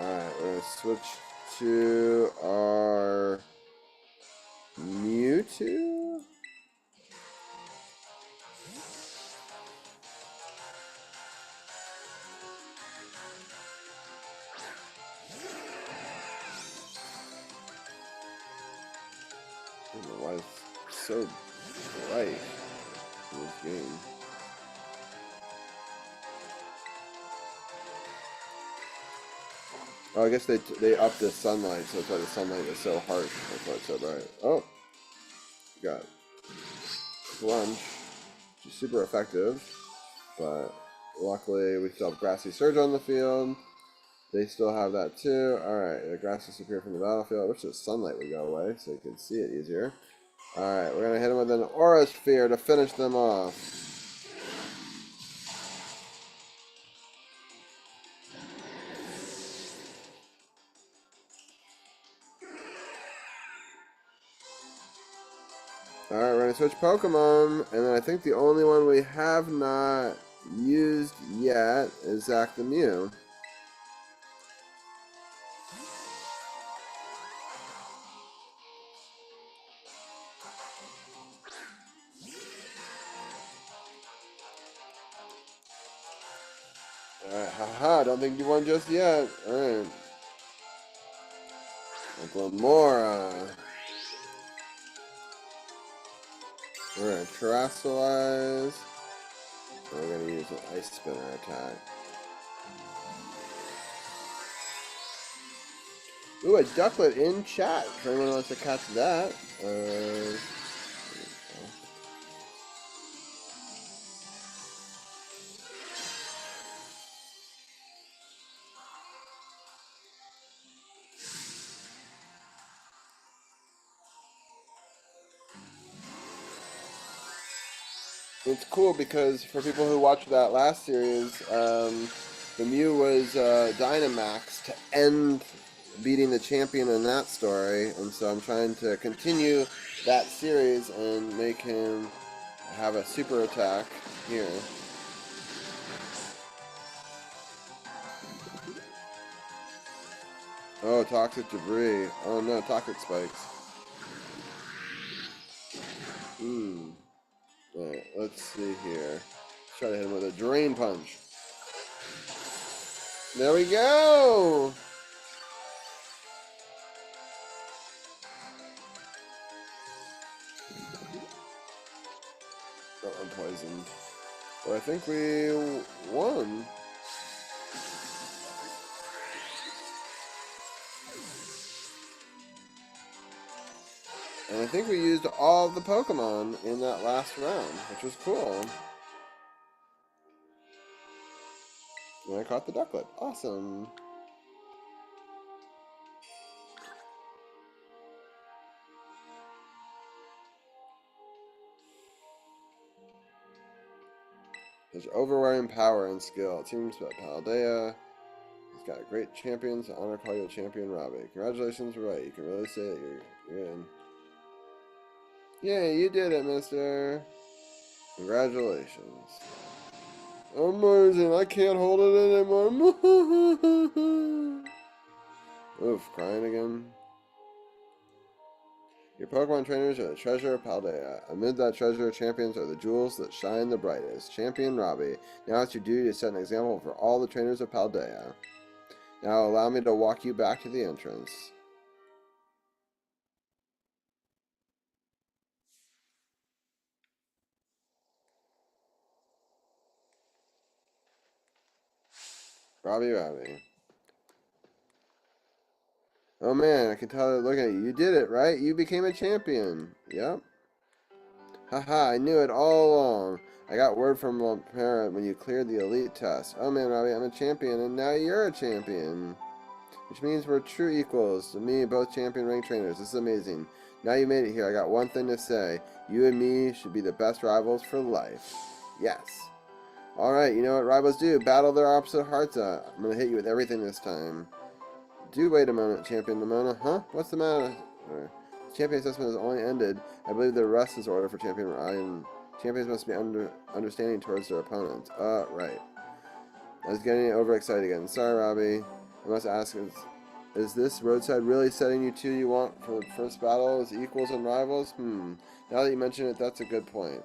Alright, we're going to switch to our Mewtwo. I don't know why it's so bright in this game. Oh, I guess they upped the sunlight, so that's why the sunlight is so harsh. That's why it's so bright. Oh, got Lunch, which is super effective, but luckily we still have Grassy Surge on the field. They still have that too. Alright, the grass disappeared from the battlefield. I wish the sunlight would go away so you could see it easier. Alright, we're going to hit them with an Aura Sphere to finish them off. Alright, we're going to switch Pokemon. And then I think the only one we have not used yet is Zac the Mew. Alright, haha, don't think you won just yet. Alright. Glamora. We're going to Terrasilize. We're going to use an Ice Spinner attack. Ooh, a Ducklet in chat. If anyone wants to catch that. It's cool because for people who watched that last series, The Mew was Dynamax to end beating the champion in that story, and so I'm trying to continue that series and make him have a super attack here. Oh, toxic debris. Oh no, toxic spikes. Alright, let's see here. Let's try to hit him with a drain punch. There we go! Oh, I'm poisoned. But I think we won. And I think we used all the Pokemon in that last round, which was cool. And I caught the Ducklet. Awesome. There's overwhelming power and skill. Teams but Paldea. He's got great champions. I honor call you a champion, Robbie. Congratulations, right? You can really say that you're in. Yeah, you did it, mister. Congratulations. Amazing. I can't hold it anymore. Oof, crying again. Your Pokemon trainers are the treasure of Paldea. Amid that treasure, champions are the jewels that shine the brightest. Champion Robbie, now it's your duty to set an example for all the trainers of Paldea. Now allow me to walk you back to the entrance. Robbie. Oh man, I can tell it looking at you. You did it, right? You became a champion. Yep. Haha, I knew it all along. I got word from my parent when you cleared the elite test. Oh man, Robbie, I'm a champion, and now you're a champion. Which means we're true equals. To me, both champion rank trainers. This is amazing. Now you made it here. I got one thing to say. You and me should be the best rivals for life. Yes. Alright, you know what rivals do. Battle their opposite hearts out. I'm going to hit you with everything this time. Do wait a moment, Champion Nimona. Huh? What's the matter? Champion assessment has only ended. I believe the rest is order for Champion Ryan. Champions must be understanding towards their opponents. Right. I was getting overexcited again. Sorry, Robbie. I must ask, is this roadside really setting you two you want for the first battle as equals and rivals? Now that you mention it, that's a good point.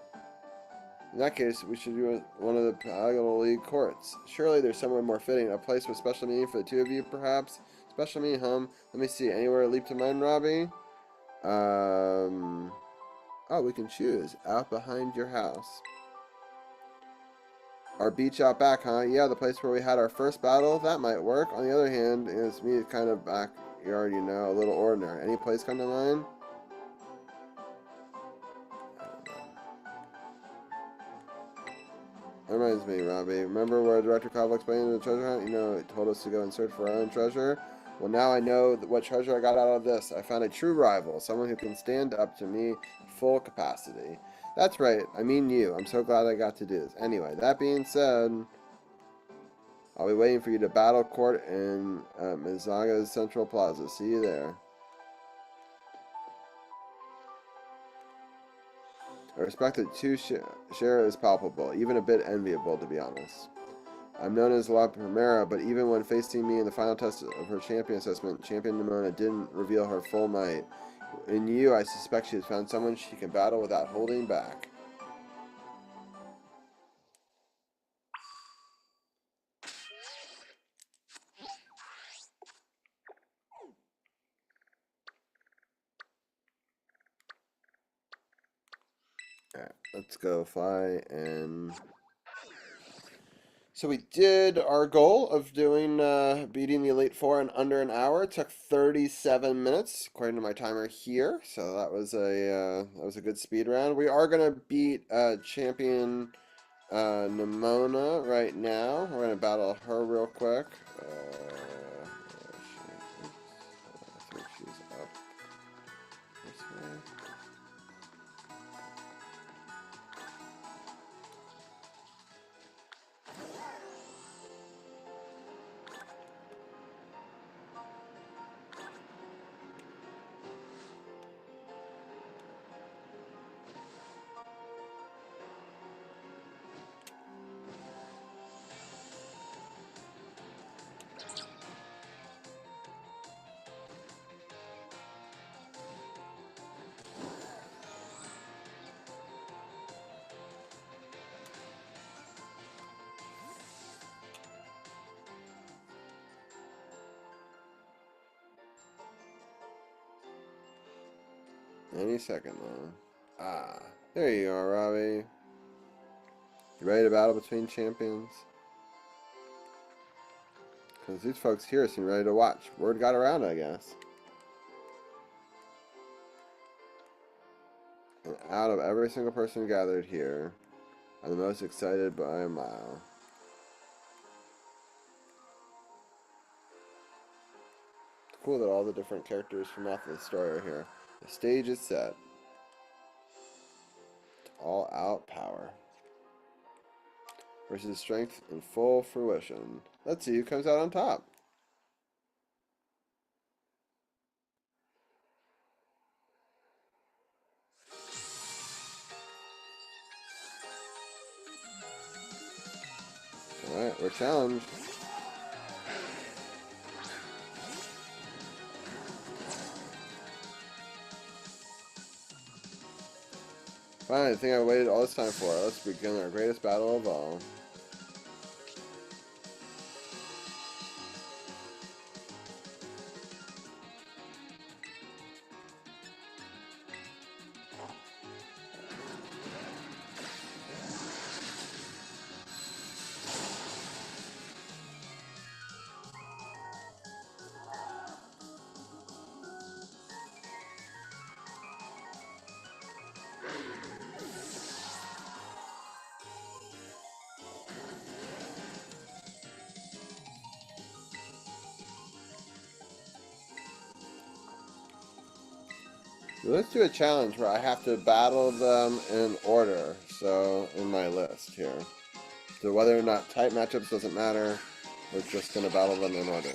In that case, we should do one of the Polygonal League courts. Surely there's somewhere more fitting. A place with special meaning for the two of you, perhaps? Special meaning, Let me see. Anywhere leap to mind, Robbie? Oh, we can choose. Out behind your house. Our beach out back, huh? Yeah, the place where we had our first battle. That might work. On the other hand, it's me kind of backyard, you know, a little ordinary. Any place come to mind? That reminds me, Robbie. Remember where Director Cobble explained the treasure hunt? You know, it told us to go and search for our own treasure. Well, now I know what treasure I got out of this. I found a true rival, someone who can stand up to me full capacity. That's right. I mean you. I'm so glad I got to do this. Anyway, that being said, I'll be waiting for you to battle court in Mizaga's Central Plaza. See you there. I respect that two share is palpable, even a bit enviable, to be honest. I'm known as La Primera, but even when facing me in the final test of her champion assessment, Champion Nimona didn't reveal her full might. In you, I suspect she has found someone she can battle without holding back. Alright, let's go fly and... So we did our goal of doing beating the Elite Four in under an hour. It took 37 minutes according to my timer here. So that was a good speed round. We are gonna beat Champion Nimona right now. We're gonna battle her real quick. I think she's up this way. Any second now. Ah, there you are, Robbie. You ready to battle between champions? Because these folks here seem ready to watch. Word got around, I guess. And out of every single person gathered here, I'm the most excited by a mile. It's cool that all the different characters from off the story are here. The stage is set. All out power. Versus strength in full fruition. Let's see who comes out on top. Alright, we're challenged. Fine, the thing I waited all this time for. Let's begin our greatest battle of all. Let's do a challenge where I have to battle them in order, so in my list here. So whether or not type matchups doesn't matter, we're just going to battle them in order.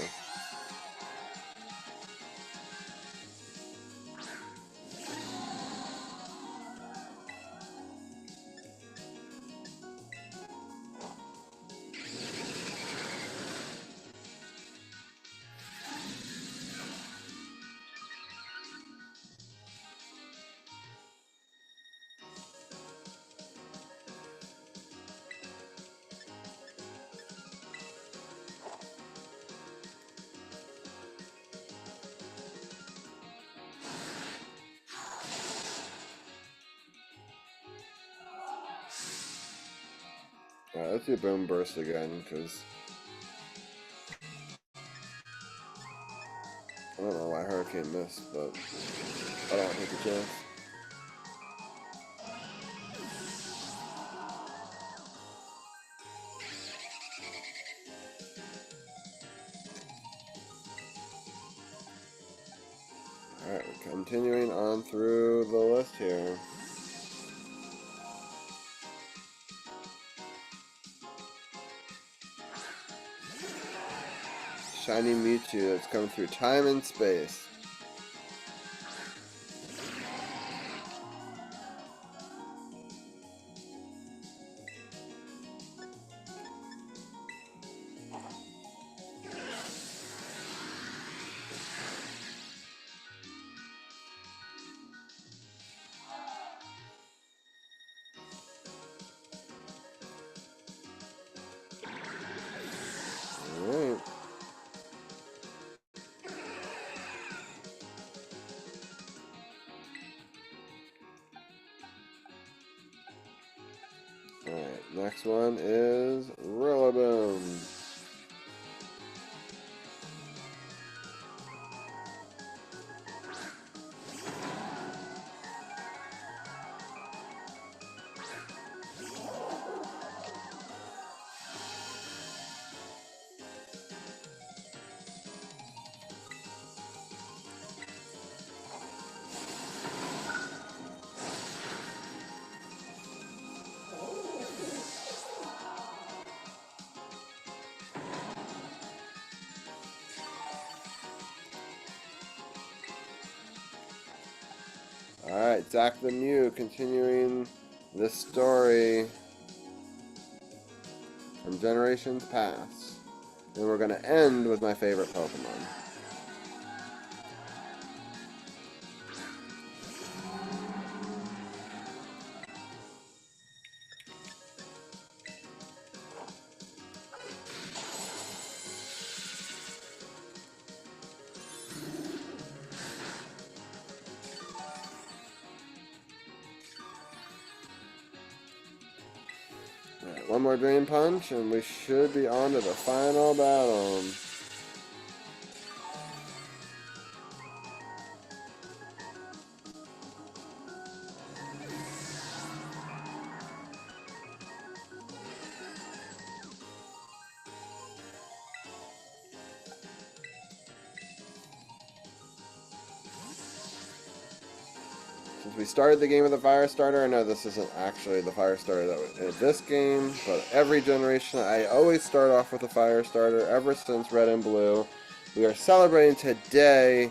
Alright, let's do Boom Burst again, because I don't know why Hurricane missed, but I don't take a chance. Alright, we're continuing on through the list here. Shiny Mewtwo that's come through time and space. Alright. Alright, next one is Rillaboom. Alright, Zack the Mew continuing the story from generations past. And we're going to end with my favorite Pokemon. one more Drain Punch, and we should be on to the final battle. Since we started the game with a fire starter, I know this isn't actually the fire starter that was in this game, but every generation I always start off with a fire starter ever since Red and Blue. We are celebrating today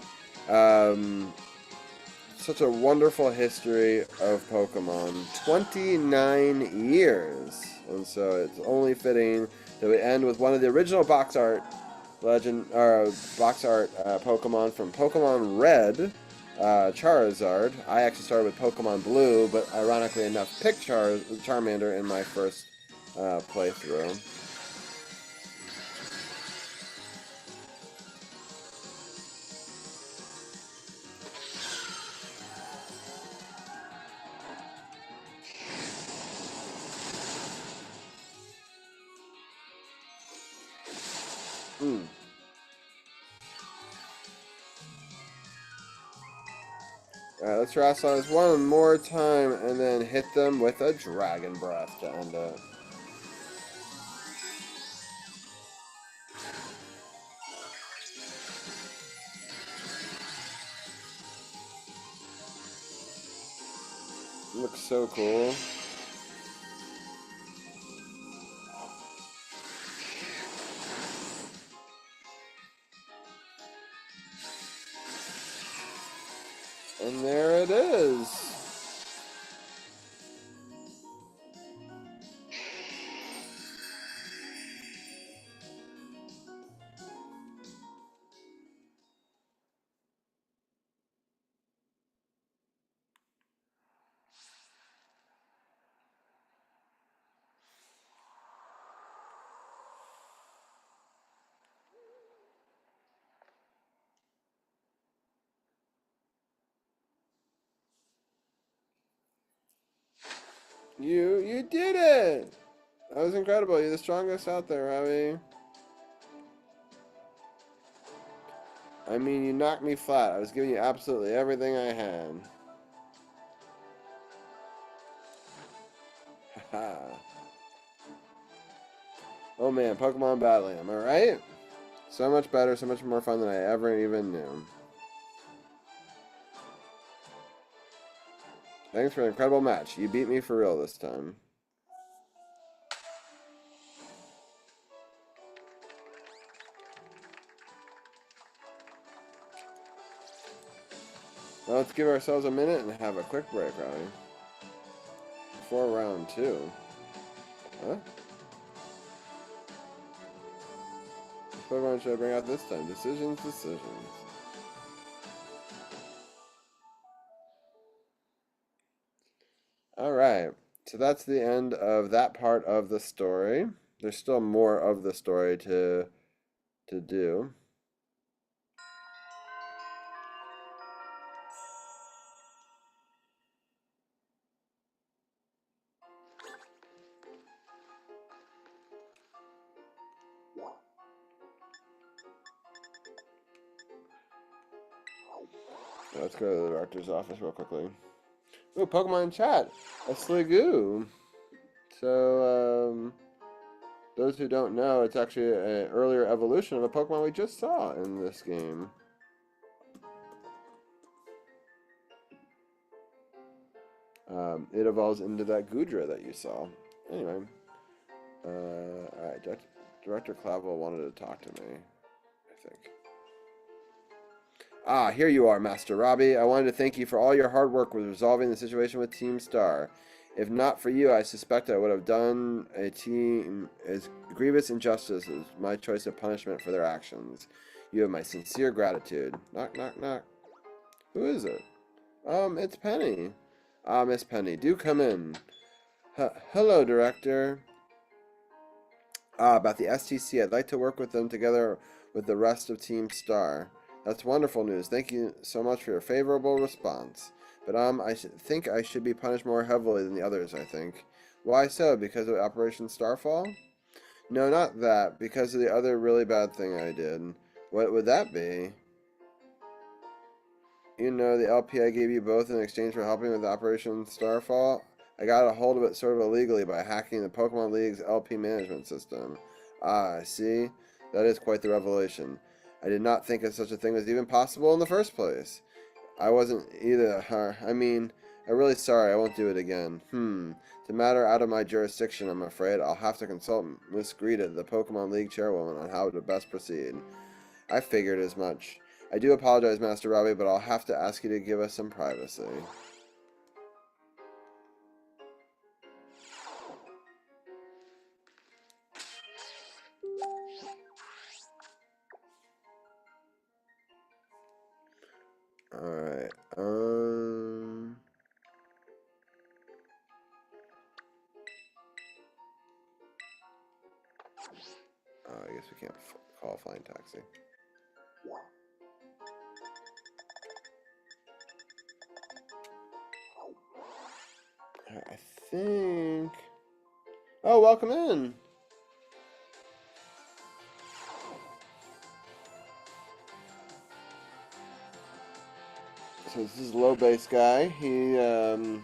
such a wonderful history of Pokemon. 29 years. And so it's only fitting that we end with one of the original box art Pokemon from Pokemon Red. Charizard. I actually started with Pokemon Blue, but ironically enough, picked Charmander in my first playthrough. Alright, let's Terrasilize one more time and then hit them with a Dragon Breath to end it. Looks so cool. And there it is. You did it! That was incredible. You're the strongest out there, Robbie. I mean, you knocked me flat. I was giving you absolutely everything I had. Haha. Oh man, Pokemon battling, am I right? So much better, so much more fun than I ever even knew. Thanks for an incredible match. You beat me for real this time. Well, let's give ourselves a minute and have a quick break, Robbie. Before round 2. Huh? What Pokemon should I bring out this time? Decisions. Alright, so that's the end of that part of the story. There's still more of the story to do. Let's go to the director's office real quickly. Ooh, Pokemon chat! A Sliggoo! So, those who don't know, it's actually an earlier evolution of a Pokemon we just saw in this game. It evolves into that Goodra that you saw. Anyway, alright, Director Clavel wanted to talk to me, I think. Ah, here you are, Master Robbie. I wanted to thank you for all your hard work with resolving the situation with Team Star. If not for you, I suspect I would have done a team as grievous injustice as my choice of punishment for their actions. You have my sincere gratitude. Knock, knock, knock. Who is it? It's Penny. Ah, Miss Penny, do come in. Hello, Director. Ah, about the STC. I'd like to work with them together with the rest of Team Star. That's wonderful news. Thank you so much for your favorable response. But, think I should be punished more heavily than the others, I think. Why so? Because of Operation Starfall? No, not that. Because of the other really bad thing I did. What would that be? You know, the LP I gave you both in exchange for helping with Operation Starfall? I got a hold of it sort of illegally by hacking the Pokemon League's LP management system. Ah, see? That is quite the revelation. I did not think of such a thing was even possible in the first place. I wasn't either. I mean, I'm really sorry. I won't do it again. It's a matter out of my jurisdiction, I'm afraid. I'll have to consult Miss Greta, the Pokemon League chairwoman, on how to best proceed. I figured as much. I do apologize, Master Robbie, but I'll have to ask you to give us some privacy. Alright, oh, I guess we can't call a flying taxi. I think... Oh, welcome in! So this is low base guy. He is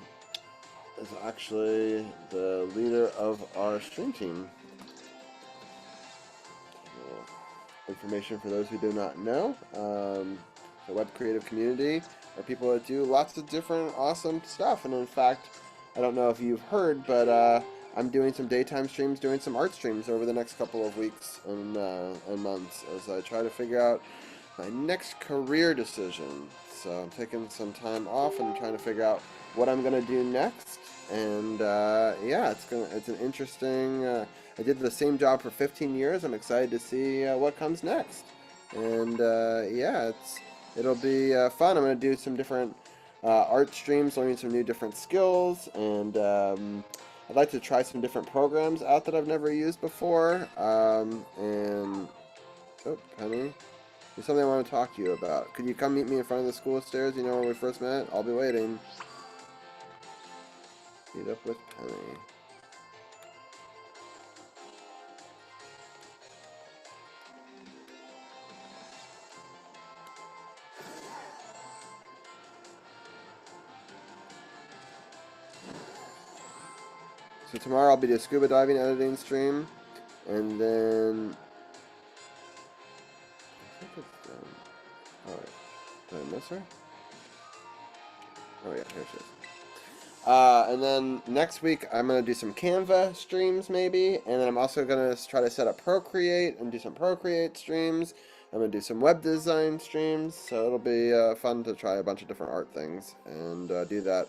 actually the leader of our stream team. Information for those who do not know. The web creative community are people that do lots of different awesome stuff. And in fact, I don't know if you've heard, but I'm doing some daytime streams, doing some art streams over the next couple of weeks and months as I try to figure out my next career decision. So I'm taking some time off and trying to figure out what I'm gonna do next. And yeah, it's an interesting. I did the same job for 15 years. I'm excited to see what comes next. And yeah, it'll be fun. I'm gonna do some different art streams, learning some new different skills, and I'd like to try some different programs out that I've never used before. And oh, Penny. There's something I want to talk to you about. Could you come meet me in front of the school stairs? You know where we first met? I'll be waiting. Meet up with Penny. So tomorrow I'll be doing scuba diving editing stream. And then... I think it's done. Alright. Did I miss her? Oh yeah, here she is. And then next week I'm going to do some Canva streams maybe, and then I'm also going to try to set up Procreate and do some Procreate streams. I'm going to do some web design streams, so it'll be fun to try a bunch of different art things and do that.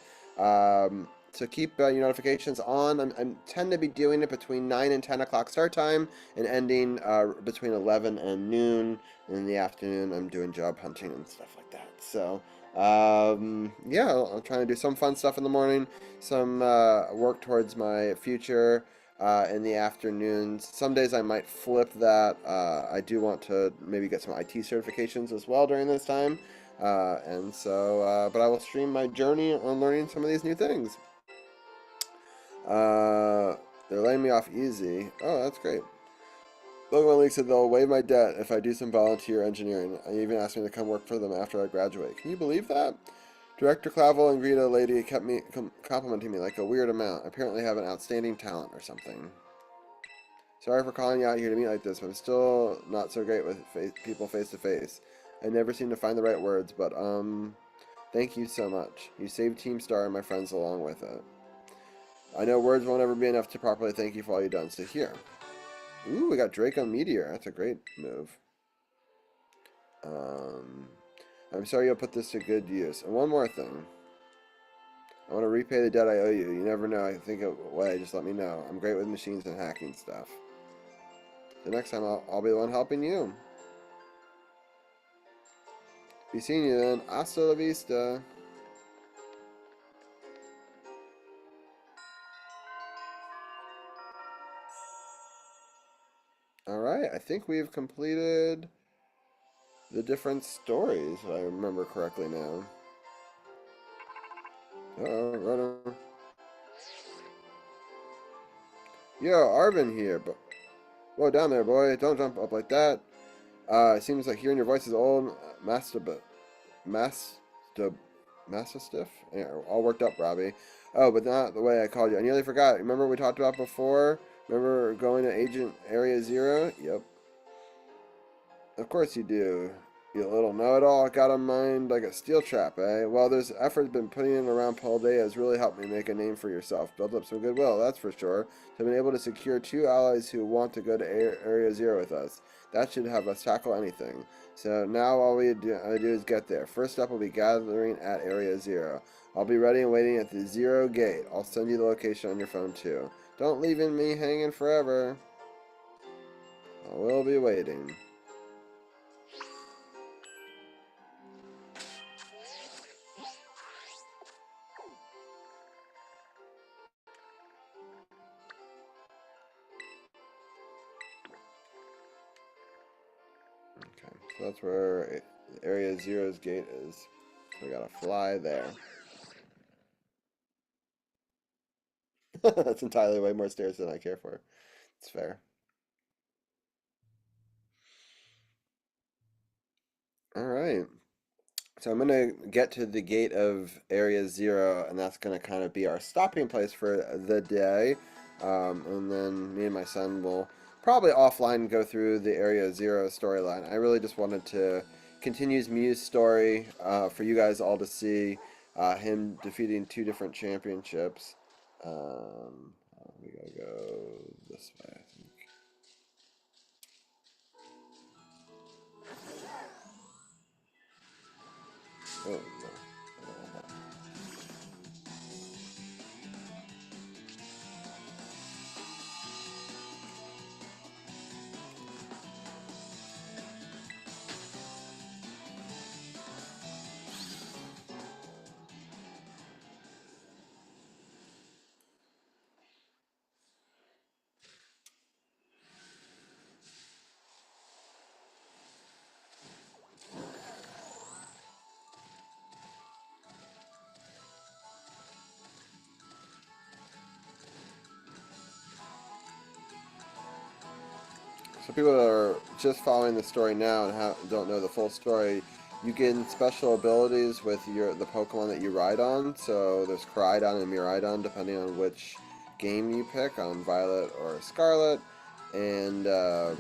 So keep your notifications on. I tend to be doing it between 9 and 10 o'clock start time and ending between 11 and noon. In the afternoon, I'm doing job hunting and stuff like that. So... yeah, I'm trying to do some fun stuff in the morning, some work towards my future in the afternoons. Some days I might flip that. I do want to maybe get some IT certifications as well during this time. And so, but I will stream my journey on learning some of these new things. They're laying me off easy. Oh, that's great. Pokemon League said they'll waive my debt if I do some volunteer engineering. I even asked me to come work for them after I graduate. Can you believe that? Director Clavel and Greta lady kept me complimenting me like a weird amount. Apparently have an outstanding talent or something. Sorry for calling you out here to meet like this, but I'm still not so great with people face to face. I never seem to find the right words, but thank you so much. You saved Team Star and my friends along with it. I know words won't ever be enough to properly thank you for all you've done, so here. Ooh, we got Draco Meteor. That's a great move. I'm sorry you'll put this to good use. And one more thing. I want to repay the debt I owe you. You never know. I think of a way. Just let me know. I'm great with machines and hacking stuff. So next time I'll be the one helping you. Be seeing you then. Hasta la vista. Alright, I think we've completed the different stories, if I remember correctly now. Uh-oh, runner. Yo, Arvin here, but whoa, down there, boy! Don't jump up like that. It seems like hearing your voice is old. Master, Master Stiff? Yeah, all worked up, Robbie. Oh, but not the way I called you. I nearly forgot. Remember we talked about before? Remember going to Agent Area Zero? Yep. Of course you do. You little know-it-all. Got a mind like a steel trap, eh? Well, there's effort's been putting in around Paldean has really helped me make a name for yourself. Build up some goodwill, that's for sure. So I've been able to secure 2 allies who want to go to Area Zero with us. That should have us tackle anything. So now all we do is get there. First up, we'll be gathering at Area Zero. I'll be ready and waiting at the Zero Gate. I'll send you the location on your phone too. Don't leave me hanging forever. I will be waiting. Okay, so that's where Area Zero's gate is. So we gotta fly there. That's entirely way more stairs than I care for. It's fair. All right. So I'm gonna get to the gate of Area Zero, and that's gonna kind of be our stopping place for the day. And then me and my son will probably offline go through the Area Zero storyline. I really just wanted to continue Mew's story for you guys all to see him defeating 2 different championships. We gotta go this way, I think. Oh, no. So people that are just following the story now and don't know the full story, you gain special abilities with the Pokemon that you ride on. So there's Koraidon and Miraidon, depending on which game you pick, on Violet or Scarlet. And I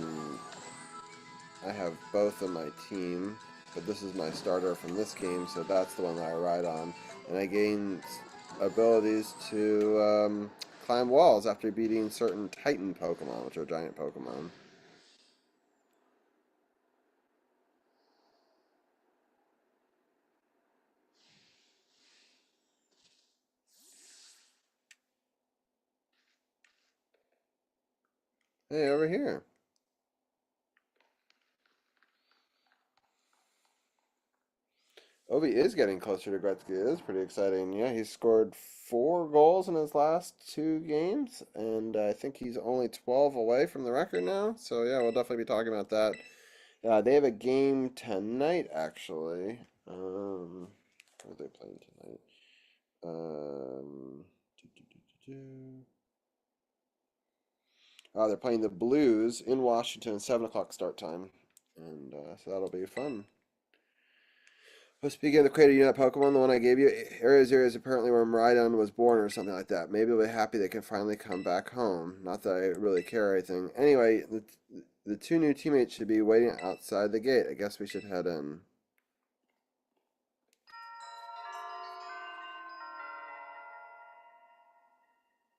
have both on my team, but this is my starter from this game, so that's the one that I ride on. And I gain abilities to climb walls after beating certain Titan Pokemon, which are giant Pokemon. Hey, over here. Ovi is getting closer to Gretzky. It is pretty exciting. Yeah, he's scored 4 goals in his last 2 games, and I think he's only 12 away from the record now. So yeah, we'll definitely be talking about that. They have a game tonight, actually. Who are they playing tonight? Um, do, do, do, do, do. They're playing the Blues in Washington, 7 o'clock start time, and so that'll be fun. Well, speaking of the creator unit Pokemon, the one I gave you, Area Zero is apparently where Miraidon was born or something like that. Maybe they'll be happy they can finally come back home. Not that I really care or anything. Anyway, the 2 new teammates should be waiting outside the gate. I guess we should head in.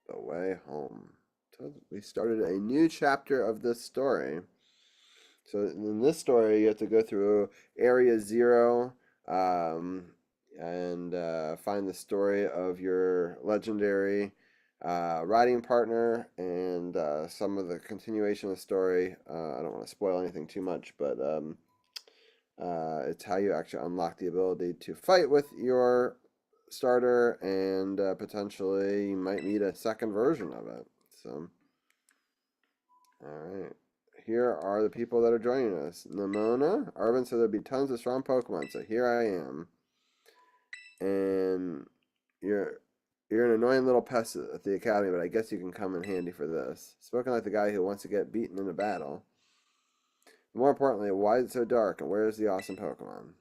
The way home. So we started a new chapter of this story. So in this story, you have to go through Area Zero um, and find the story of your legendary riding partner and some of the continuation of the story. I don't want to spoil anything too much, but it's how you actually unlock the ability to fight with your starter, and potentially you might meet a second version of it. So, all right. Here are the people that are joining us. Nimona, Arvin said there'd be tons of strong Pokemon, so here I am. And you're You're an annoying little pest at the academy, but I guess you can come in handy for this. Spoken like the guy who wants to get beaten in a battle. But more importantly, why is it so dark, and where is the awesome Pokemon?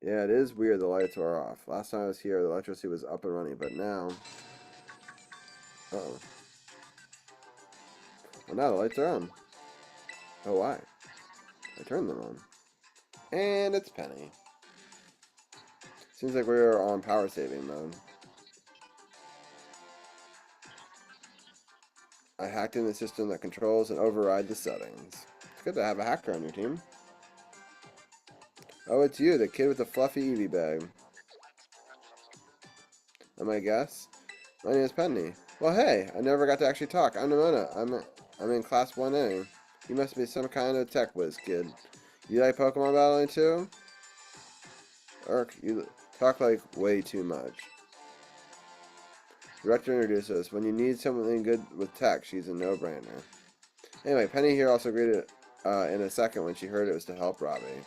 Yeah, it is weird the lights are off. Last time I was here, the electricity was up and running, but now... Uh-oh. Well, now the lights are on. Oh, why? I turned them on. And it's Penny. Seems like we're on power saving mode. I hacked in the system that controls and override the settings. It's good to have a hacker on your team. Oh, it's you, the kid with the fluffy Eevee bag. Am I guess? My name is Penny. Well, hey, I never got to actually talk. I'm Nimona. I'm in Class 1A. You must be some kind of tech whiz kid. You like Pokemon battling too? Urk, you talk like way too much. Director introduced us. When you need something good with tech, she's a no-brainer. Anyway, Penny here also greeted in a second when she heard it was to help Robbie.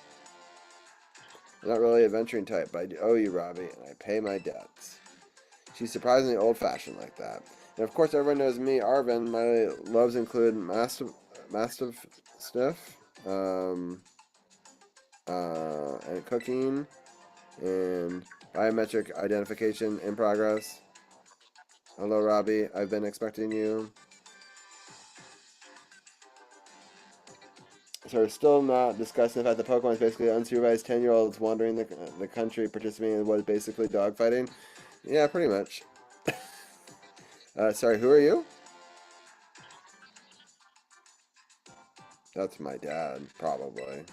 I'm not really a venturing type, but I do owe you, Robbie, and I pay my debts. She's surprisingly old-fashioned like that. And of course, everyone knows me, Arvin. My loves include Mastiff Sniff, and cooking, and biometric identification in progress. Hello, Robbie. I've been expecting you. So we're still not discussing the fact that Pokemon is basically unsupervised 10-year-olds wandering the country participating in what is basically dogfighting? Yeah, pretty much. Sorry, who are you? That's my dad, probably.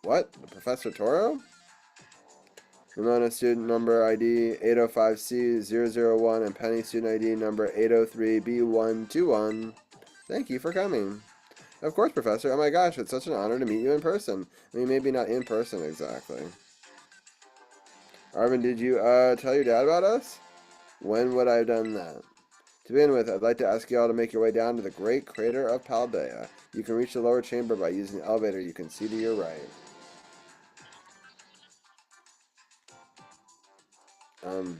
What? Professor Toro? Ramona student number ID 805C001 and Penny student ID number 803B121. Thank you for coming. Of course, Professor. Oh my gosh, it's such an honor to meet you in person. I mean, maybe not in person exactly. Arvin, did you tell your dad about us? When would I have done that? To begin with, I'd like to ask you all to make your way down to the great crater of Paldea. You can reach the lower chamber by using the elevator you can see to your right.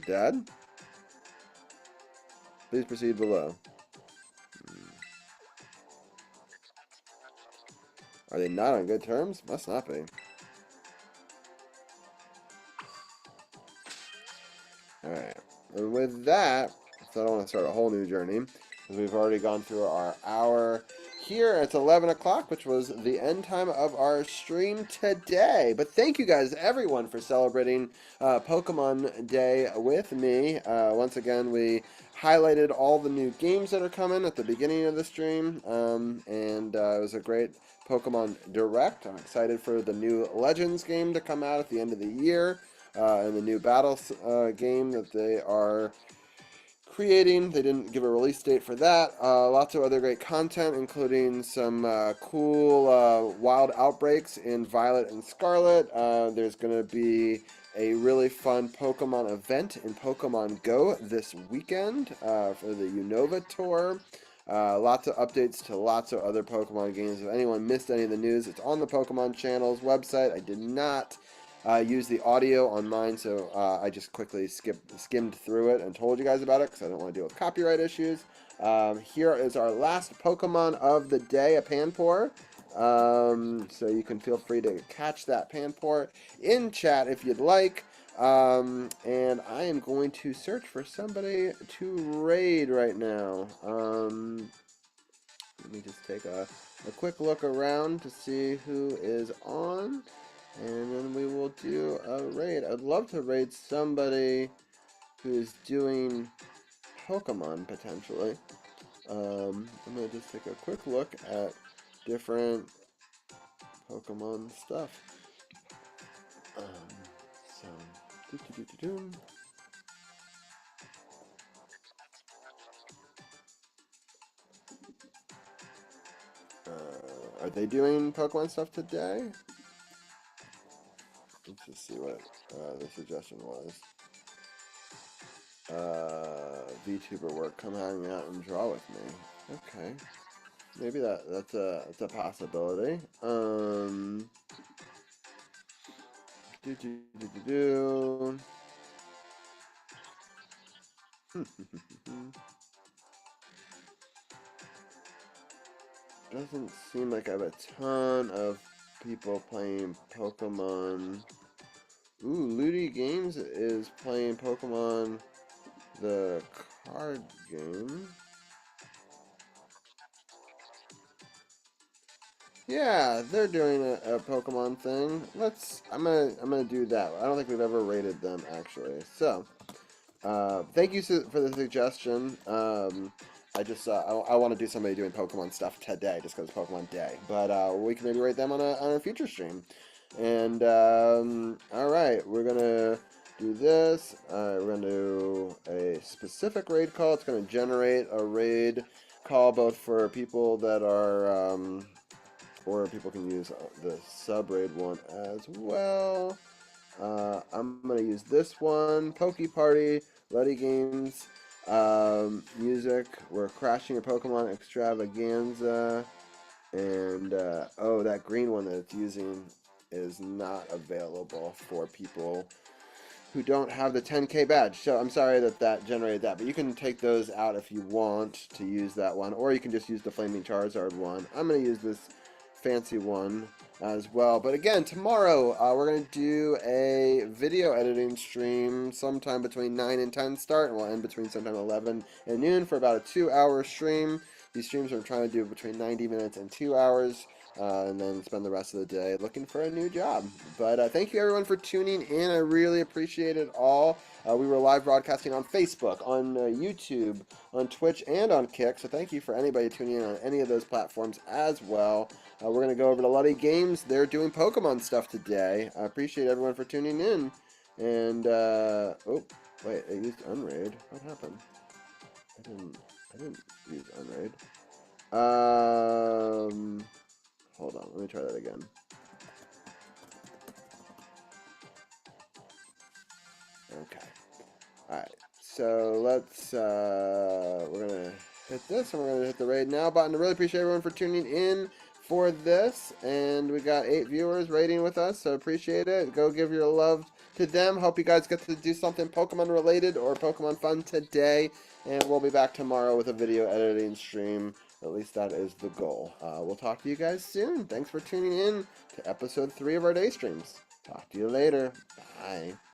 Dad? Please proceed below. Are they not on good terms? Must not be. Alright. And with that, so I don't want to start a whole new journey, because we've already gone through our hour. Here it's 11 o'clock, which was the end time of our stream today. But thank you guys, everyone, for celebrating Pokemon Day with me. Once again, we highlighted all the new games that are coming at the beginning of the stream, and it was a great Pokemon Direct. I'm excited for the new Legends game to come out at the end of the year, and the new Battles game that they are creating. They didn't give a release date for that. Lots of other great content, including some cool wild outbreaks in Violet and Scarlet. There's going to be a really fun Pokemon event in Pokemon Go this weekend for the Unova Tour. Lots of updates to lots of other Pokemon games. If anyone missed any of the news, it's on the Pokemon Channel's website. I did not use the audio on mine, so I just quickly skimmed through it and told you guys about it because I don't want to deal with copyright issues. Here is our last Pokemon of the day, a Panpour. So you can feel free to catch that Panpour in chat if you'd like. And I am going to search for somebody to raid right now. Let me just take a quick look around to see who is on. And then we will do a raid. I'd love to raid somebody who's doing Pokemon, potentially. I'm going to just take a quick look at different Pokemon stuff. Are they doing Pokemon stuff today? Let's just see what the suggestion was. VTuber work, come hang out and draw with me. Okay, maybe that's a possibility. Do, do, do, do, do. Doesn't seem like I have a ton of people playing Pokemon. Ooh, Ludi Games is playing Pokemon the card game. Yeah, they're doing a Pokemon thing. I'm gonna do that. I don't think we've ever rated them actually. So, thank you for the suggestion. I just I want to do somebody doing Pokemon stuff today, just because it's Pokemon Day. But we can maybe rate them on a future stream. And all right, we're gonna do this. We're gonna do a specific raid call. It's gonna generate a raid call both for people that are or people can use the sub raid one as well. I'm going to use this one. Poke Party, Luddy Games, music. We're crashing a Pokemon extravaganza. And, oh, that green one that it's using is not available for people who don't have the 10K badge. So I'm sorry that that generated that. But you can take those out if you want to use that one. Or you can just use the Flaming Charizard one. I'm going to use this fancy one as well. But again, tomorrow we're going to do a video editing stream sometime between 9 and 10 start, and we'll end between sometime 11 and noon for about a 2-hour stream. These streams are trying to do between 90 minutes and 2 hours. And then spend the rest of the day looking for a new job. But thank you everyone for tuning in. I really appreciate it all. We were live broadcasting on Facebook, on YouTube, on Twitch, and on Kick. So thank you for anybody tuning in on any of those platforms as well. We're going to go over to Luddy Games. They're doing Pokemon stuff today. I appreciate everyone for tuning in. And, oh, wait, I used Unraid. What happened? I didn't use Unraid. Hold on, let me try that again. Okay. Alright, so we're gonna hit this, and we're gonna hit the raid now button. I really appreciate everyone for tuning in for this, and we got 8 viewers raiding with us, so appreciate it. Go give your love to them. Hope you guys get to do something Pokemon related or Pokemon fun today, and we'll be back tomorrow with a video editing stream. At least that is the goal. We'll talk to you guys soon. Thanks for tuning in to episode 3 of our day streams. Talk to you later. Bye.